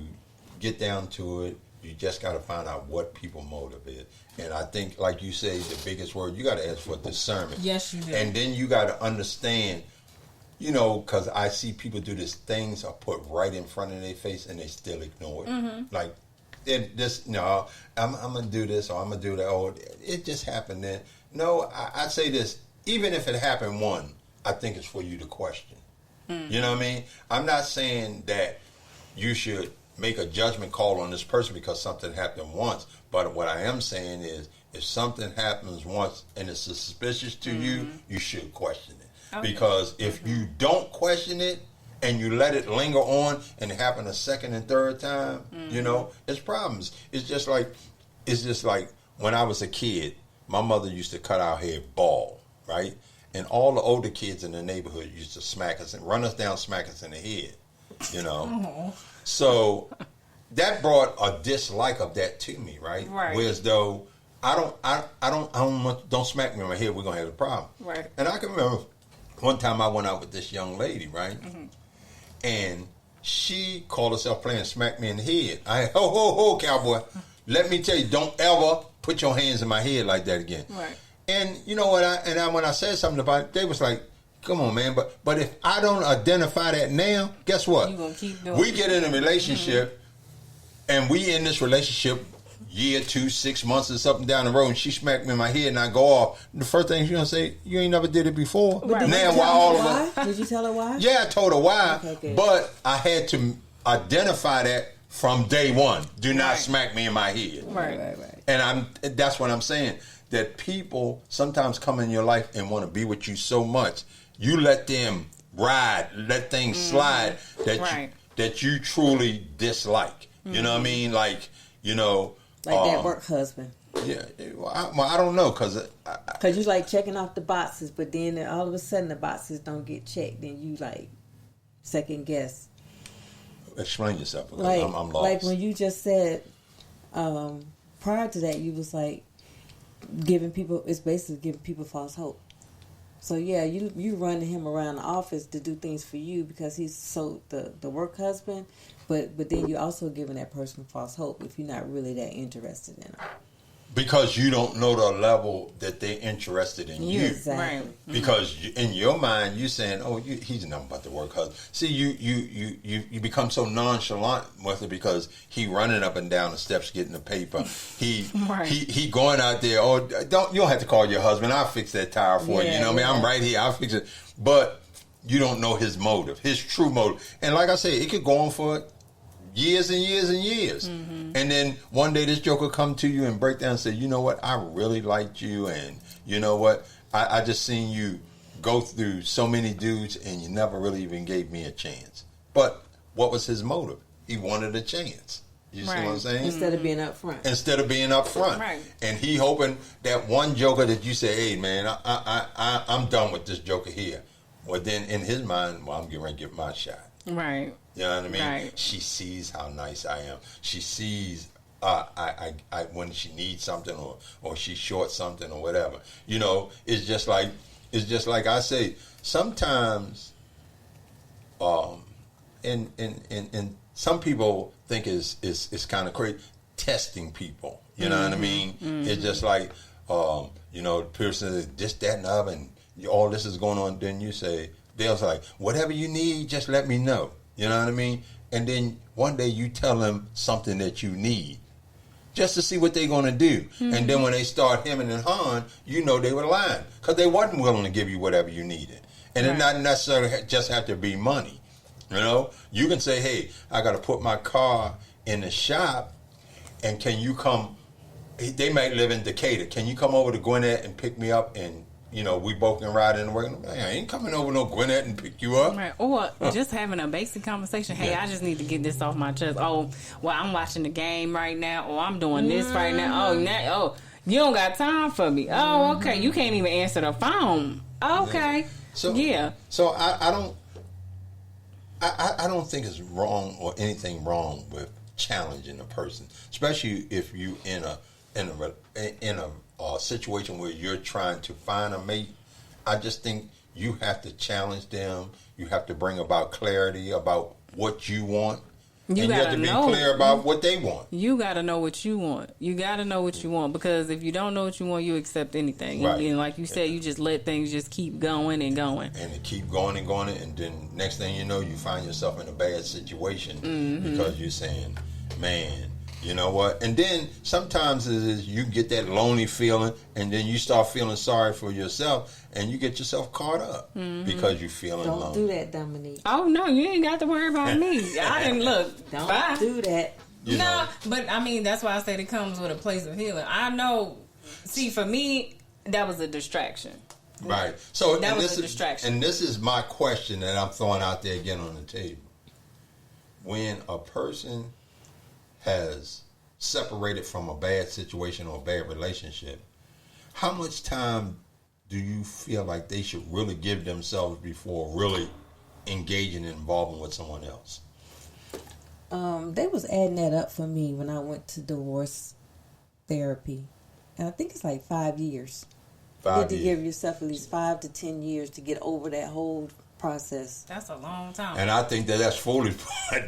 get down to it, you just got to find out what people's motive is. And I think, like you say, the biggest word, you got to ask for discernment. Yes, you do. And then you got to understand, because I see people do this, things are put right in front of their face and they still ignore it. Mm-hmm. Like, I'm going to do this or I'm going to do that. Or it just happened then. No, I say this, even if it happened I think it's for you to question. Mm-hmm. You know what I mean? I'm not saying that you should make a judgment call on this person because something happened once. But what I am saying is, if something happens once and it's suspicious to you, you should question it. Okay. Because if you don't question it and you let it linger on and it happen a second and third time, it's problems. It's just like when I was a kid, my mother used to cut our hair bald, right? And all the older kids in the neighborhood used to smack us and run us down, smack us in the head, So that brought a dislike of that to me, right? Whereas though don't smack me in my head, we're gonna have a problem. Right. And I can remember one time I went out with this young lady, right? Mm-hmm. And she called herself playing, smacked me in the head. Ho, cowboy. Let me tell you, don't ever put your hands in my head like that again. Right. And you know what? When I said something about it, they was like, "Come on, man!" But if I don't identify that now, guess what? You gonna keep doing we get in a relationship, and we in this relationship year 2, 6 months or something down the road, and she smacked me in my head, and I go off. The first thing she's gonna say, "You ain't never did it before." Right. Did you tell her why? Yeah, I told her why. Okay, but I had to identify that from day one. Do not smack me in my head. Right. And that's what I'm saying. That people sometimes come in your life and want to be with you so much, you let them ride, let things slide that you truly dislike. You know what I mean? Like that work husband. Yeah, I don't know because you like checking off the boxes, but then all of a sudden the boxes don't get checked, then you like second guess. Explain yourself because I'm lost. Like when you just said prior to that, you was like it's basically giving people false hope. So yeah, you running him around the office to do things for you because he's the work husband, but then you're also giving that person false hope if you're not really that interested in them. Because you don't know the level that they're interested in you. Exactly. Right. Because in your mind, you're saying, "Oh, he's nothing but the work husband." See, you become so nonchalant with it because he running up and down the steps getting the paper. He going out there. Oh, you don't have to call your husband. I'll fix that tire for you. You know what I mean? I'm right here. I'll fix it. But you don't know his motive, his true motive. And like I said, it could go on for years and years and years. Mm-hmm. And then one day this joker come to you and break down and say, "You know what? I really liked you. And you know what? I just seen you go through so many dudes and you never really even gave me a chance." But what was his motive? He wanted a chance. You see what I'm saying? Instead of being up front. Right. And he hoping that one joker that you say, "Hey, man, I'm done with this joker here." Well, then in his mind, I'm getting ready to give my shot. Right. You know what I mean? Right. She sees how nice I am. She sees I when she needs something or she's short something or whatever. It's just like I say. Sometimes, and some people think is kind of crazy testing people. You know what I mean? Mm-hmm. It's just like the person is this, that, and the other, and all this is going on. Then you say they'll say like, "Whatever you need, just let me know." You know what I mean? And then one day you tell them something that you need. just to see what they're going to do. And then when they start hemming and hawing, you know they were lying because they wasn't willing to give you whatever you needed. And it not necessarily just have to be money. You know, you can say, hey, I got to put my car in the shop, and can you come? They might live in Decatur. Can you come over to Gwinnett and pick me up? And, you know, we both can ride in the work. I ain't coming over no Gwinnett and pick you up. Right. Or just having a basic conversation. Hey, I just need to get this off my chest. Oh, well, I'm watching the game right now. Or I'm doing this right now. You don't got time for me. Oh, okay. You can't even answer the phone. Okay. So I don't think it's wrong or anything wrong with challenging a person, especially if you in a situation where you're trying to find a mate. I just think you have to challenge them. You have to bring about clarity about what you want. You have to be clear about what they want. You got to know what you want. You got to know what you want, because if you don't know what you want, you accept anything. Right. And like you said, you just let things just keep going and going. And it keep going and going, and then next thing you know, you find yourself in a bad situation because you're saying, man, you know what? And then sometimes you get that lonely feeling, and then you start feeling sorry for yourself, and you get yourself caught up because you're feeling lonely. Don't do that, Dominique. Oh, no, you ain't got to worry about me. I didn't look. Don't do that. No, but I mean, that's why I said it comes with a place of healing. I know, see, for me, that was a distraction. Right. So that was a distraction. And this is my question that I'm throwing out there again on the table. When a person has separated from a bad situation or a bad relationship, how much time do you feel like they should really give themselves before really engaging and involving with someone else? They was adding that up for me when I went to divorce therapy. And I think it's like 5 years. You need to give yourself at least 5 to 10 years to get over that whole process. That's a long time. And I think that's foolish.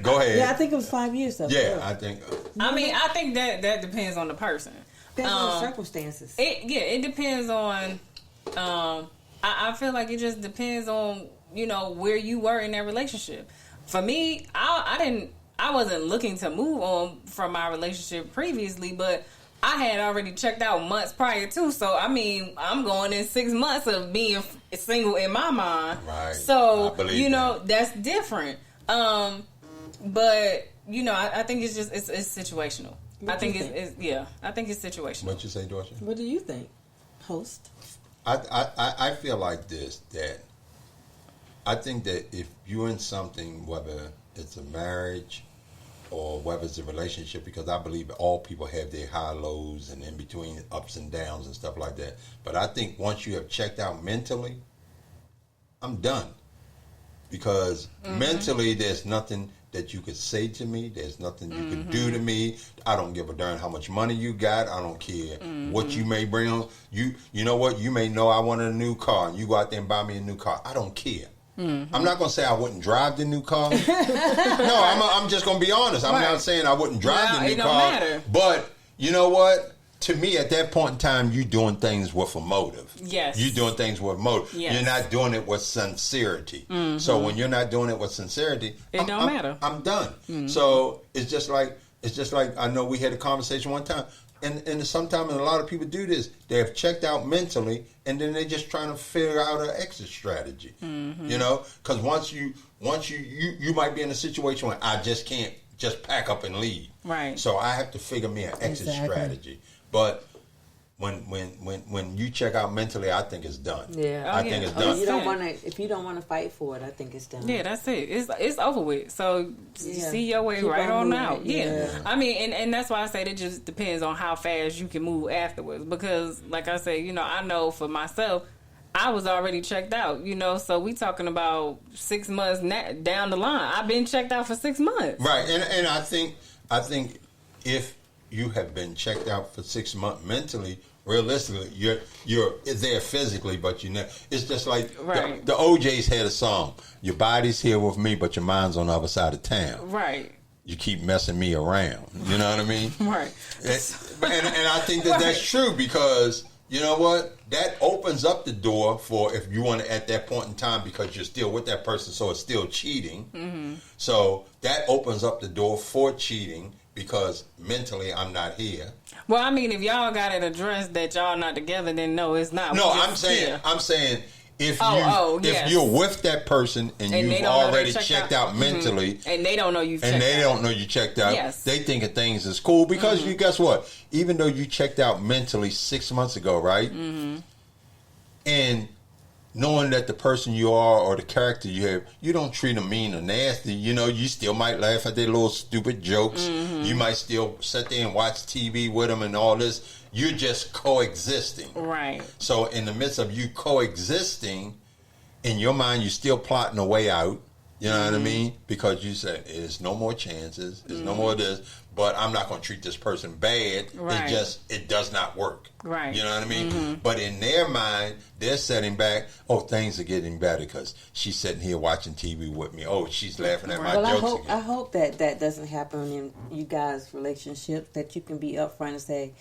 Go ahead. Yeah, I think it was 5 years. Though. Yeah, I think. I mean, I think that depends on the person. Depends on the circumstances. It depends on. I feel like it just depends on, you know, where you were in that relationship. For me, I wasn't looking to move on from my relationship previously, but I had already checked out months prior to. So, I mean, I'm going in 6 months of being single in my mind. Right. So, you know, that's different. But, you know, I think it's just, it's situational. I think it's situational. What you say, Dorshell? What do you think, host? I feel like this, that I think that if you're in something, whether it's a marriage or whether it's a relationship, because I believe all people have their high lows and in between ups and downs and stuff like that. But I think once you have checked out mentally, I'm done. Because mentally there's nothing that you could say to me. There's nothing you could do to me. I don't give a darn how much money you got. I don't care what you may bring on. You know what? You may know I wanted a new car, and you go out there and buy me a new car. I don't care. I'm not going to say I wouldn't drive the new car. No, I'm just going to be honest. I'm not saying I wouldn't drive the new car. Matter. But you know what? To me, at that point in time, you're doing things with a motive. Yes. You're doing things with a motive. Yes. You're not doing it with sincerity. So when you're not doing it with sincerity, it don't matter. I'm done. So it's just like I know we had a conversation one time, and sometimes a lot of people do this. They have checked out mentally, and then they're just trying to figure out an exit strategy. You know, because once you might be in a situation where I just can't just pack up and leave. Right. So I have to figure me an exit strategy. But when you check out mentally, I think it's done. Yeah, I think it's done. If you don't want to fight for it, I think it's done. Yeah, that's it. It's over with. So see your way right on out. Yeah. I mean, and that's why I say it just depends on how fast you can move afterwards. Because, like I said, you know, I know for myself, I was already checked out. You know, so we talking about 6 months down the line. I've been checked out for 6 months. Right, and I think if you have been checked out for 6 months mentally, realistically, you're there physically, but you know, it's just like the OJs had a song. Your body's here with me, but your mind's on the other side of town. Right. You keep messing me around. You know what I mean? Right. And I think that's true, because you know what? That opens up the door for, if you want to, at that point in time, because you're still with that person, so it's still cheating. So that opens up the door for cheating. because mentally I'm not here. Well, I mean, if y'all got it addressed that y'all not together, then no, it's not. No, I'm saying if you're with that person and you've already checked out mentally, and they don't know you checked out, they think of things as cool because you guess what? Even though you checked out mentally 6 months ago, right? And knowing that the person you are or the character you have, you don't treat them mean or nasty. You know, you still might laugh at their little stupid jokes. You might still sit there and watch TV with them and all this. You're just coexisting. Right. So in the midst of you coexisting, in your mind, you're still plotting a way out. You know what I mean? Because you said, there's no more chances. There's no more of this. But I'm not going to treat this person bad. Right. It does not work. Right. You know what I mean? But in their mind, they're setting back, things are getting better because she's sitting here watching TV with me. Oh, she's laughing at my jokes again. I hope that doesn't happen in you guys' relationship, that you can be upfront and say,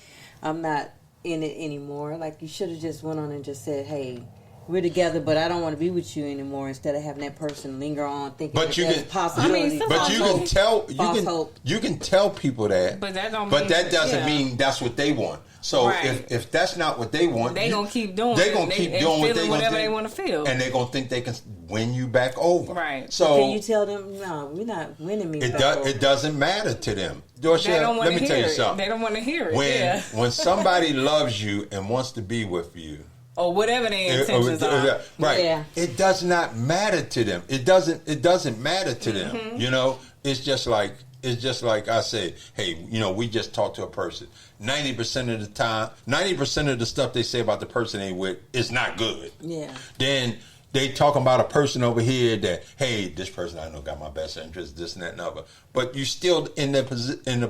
I'm not in it anymore. Like, you should have just went on and just said, hey, we're together, but I don't want to be with you anymore. Instead of having that person linger on thinking there's possibility. You can tell people that, but that doesn't mean that's what they want. So if that's not what they want, they're gonna keep doing. They're gonna keep doing whatever they want to feel, and they're gonna think they can win you back over. Right. So can you tell them, no, we're not winning me? It doesn't matter to them. Dorshell, let me tell you something. They don't want to hear it. When somebody loves you and wants to be with you, or whatever their intentions are. Right. Yeah. It does not matter to them. It doesn't matter to them. You know, it's just like I say, hey, you know, we just talked to a person. 90% of the time, 90% of the stuff they say about the person they with is not good. Yeah. Then they talking about a person over here that, hey, this person I know got my best interest, this and that and other. But you still in the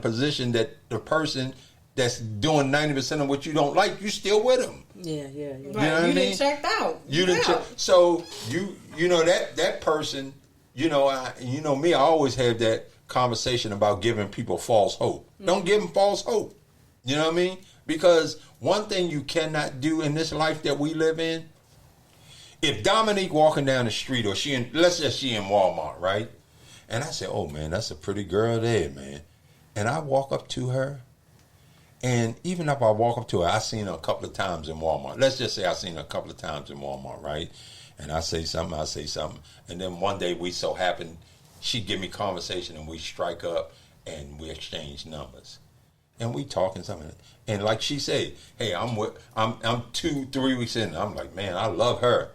position that the person that's doing 90% of what you don't like, you still with them. Yeah. Right. You know what I mean? Didn't checked out. You didn't check. So you know that person, you know me, I always have that conversation about giving people false hope. Don't give them false hope. You know what I mean? Because one thing you cannot do in this life that we live in, if Dominique walking down the street, or let's say she in Walmart, right? And I say, oh man, that's a pretty girl there, man. And I walk up to her. And even if I walk up to her, I've seen her a couple of times in Walmart. Let's just say I've seen her a couple of times in Walmart, right? And I say something. And then one day we so happen, she give me conversation and we strike up and we exchange numbers. And we talking something. And like she said, hey, I'm 2-3 weeks in. I'm like, man, I love her.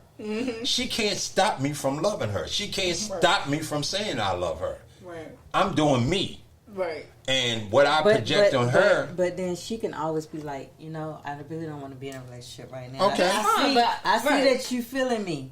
She can't stop me from loving her. She can't stop me from saying I love her. Right. I'm doing me. Right. And what I project on her. But then she can always be like, you know, I really don't want to be in a relationship right now. Okay. I see that you feeling me.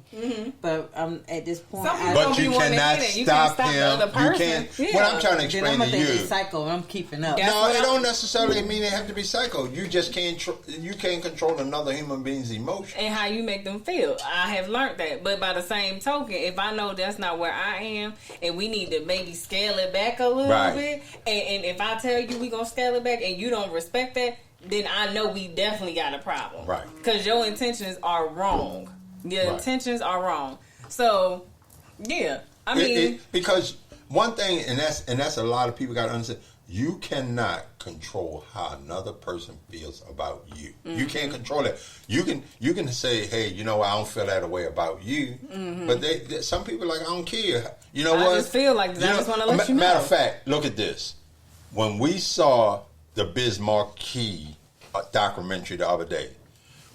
But at this point, but you cannot stop him. You can't. Yeah. What I'm trying to explain to you. Psycho. I'm keeping up. No, it don't necessarily mean they have to be psycho. You just can't. You can't control another human being's emotion and how you make them feel. I have learned that. But by the same token, if I know that's not where I am, and we need to maybe scale it back a little bit, and if I tell you we gonna scale it back and you don't respect that, then I know we definitely got a problem. Right. Because your intentions are wrong. Your intentions are wrong. So, yeah. I mean... because one thing, and that's a lot of people got to understand, you cannot control how another person feels about you. You can't control that. You can say, hey, you know, I don't feel that way about you. But some people like, I don't care. You know what? I just feel like I just want to let you know. Matter of fact, look at this. When we saw the Biz Markie documentary the other day,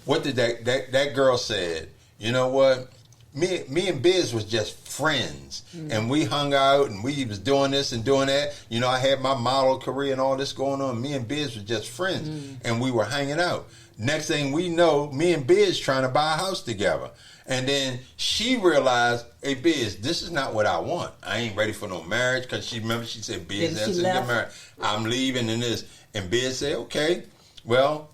what did that girl said? You know what? Me and Biz was just friends, and we hung out, and we was doing this and doing that. You know, I had my model career and all this going on. Me and Biz was just friends, and we were hanging out. Next thing we know, me and Biz trying to buy a house together. And then she realized, hey, Biz, this is not what I want. I ain't ready for no marriage. Because she said, Biz, that's get married. I'm leaving and this. And Biz said, okay. Well,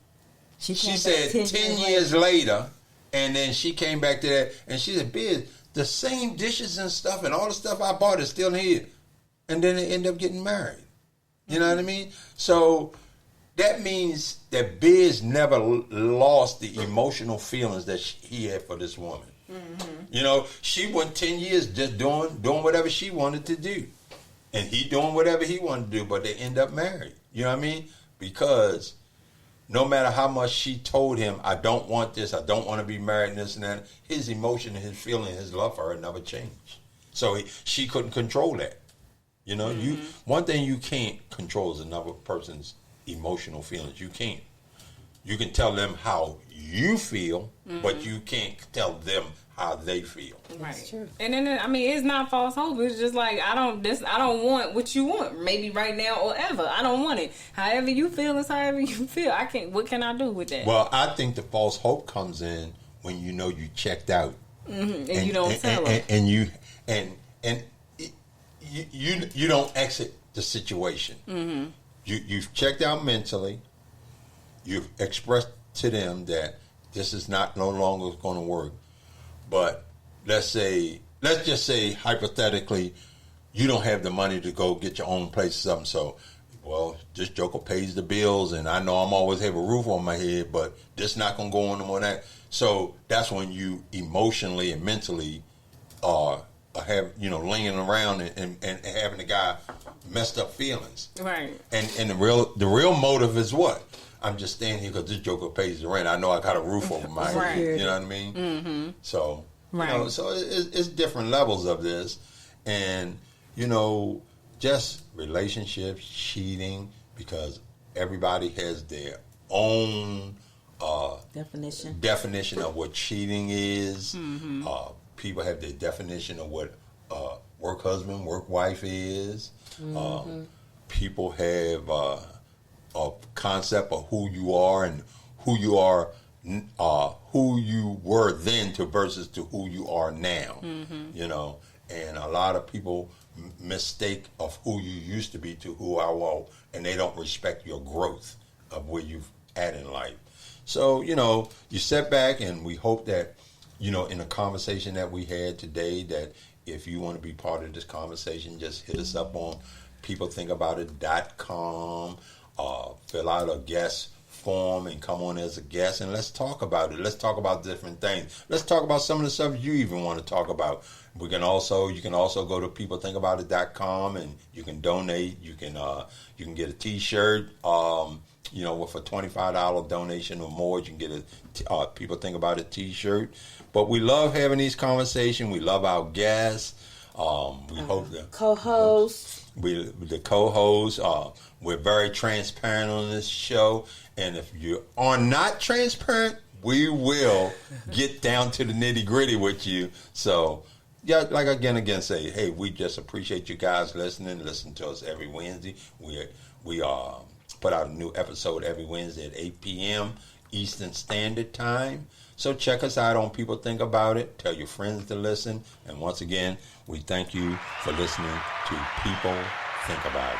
she said 10 years later, and then she came back to that, and she said, Biz, the same dishes and stuff and all the stuff I bought is still here. And then they end up getting married. You know what I mean? So that means that Biz never lost the emotional feelings that he had for this woman. You know, she went 10 years just doing whatever she wanted to do. and he doing whatever he wanted to do, but they end up married. You know what I mean? Because no matter how much she told him, I don't want this, I don't want to be married, and this and that, his emotion, his feeling, his love for her never changed. So she couldn't control that. You know, one thing you can't control is another person's emotional feelings. You can't. You can tell them how you feel, but you can't tell them how they feel. Right. That's true. And then, I mean, it's not false hope. It's just like, I don't want what you want. Maybe right now or ever. I don't want it. However you feel is however you feel. What can I do with that? Well, I think the false hope comes in when you know you checked out. And you don't tell them. And you don't exit the situation. You've checked out mentally. You've expressed to them that this is no longer going to work. But let's just say hypothetically, you don't have the money to go get your own place or something. So, well, this joker pays the bills, and I know I'm always have a roof on my head, but this not going to go on no more than that. So that's when you emotionally and mentally have, laying around and having the guy messed up feelings. Right. And the real motive is what? I'm just staying here because this joker pays the rent. I know I got a roof over my head. You know what I mean? Mm-hmm. So, so it's different levels of this. And, just relationships, cheating, because everybody has their own definition of what cheating is. Mm-hmm. People have their definition of what work husband, work wife is. Mm-hmm. People have a concept of who you are and who you are, who you were then versus to who you are now. Mm-hmm. And a lot of people mistake of who you used to be to who I was, and they don't respect your growth of where you've at in life. So, you sit back, and we hope that, in the conversation that we had today, that if you want to be part of this conversation, just hit us up on peoplethinkaboutit.com. Fill out a guest form and come on as a guest, and let's talk about it. Let's talk about different things. Let's talk about some of the stuff you even want to talk about. You can also go to peoplethinkaboutit.com and you can donate. You can get a T-shirt. With a $25 donation or more, you can get a People Think About It T-shirt. But we love having these conversations. We love our guests. We hope the co-hosts. The co-hosts. We're very transparent on this show, and if you are not transparent, we will get down to the nitty-gritty with you. So, yeah, like again say, hey, we just appreciate you guys listening. Listen to us every Wednesday. We put out a new episode every Wednesday at 8 p.m. Eastern Standard Time. So check us out on People Think About It. Tell your friends to listen. And once again, we thank you for listening to People Think About It.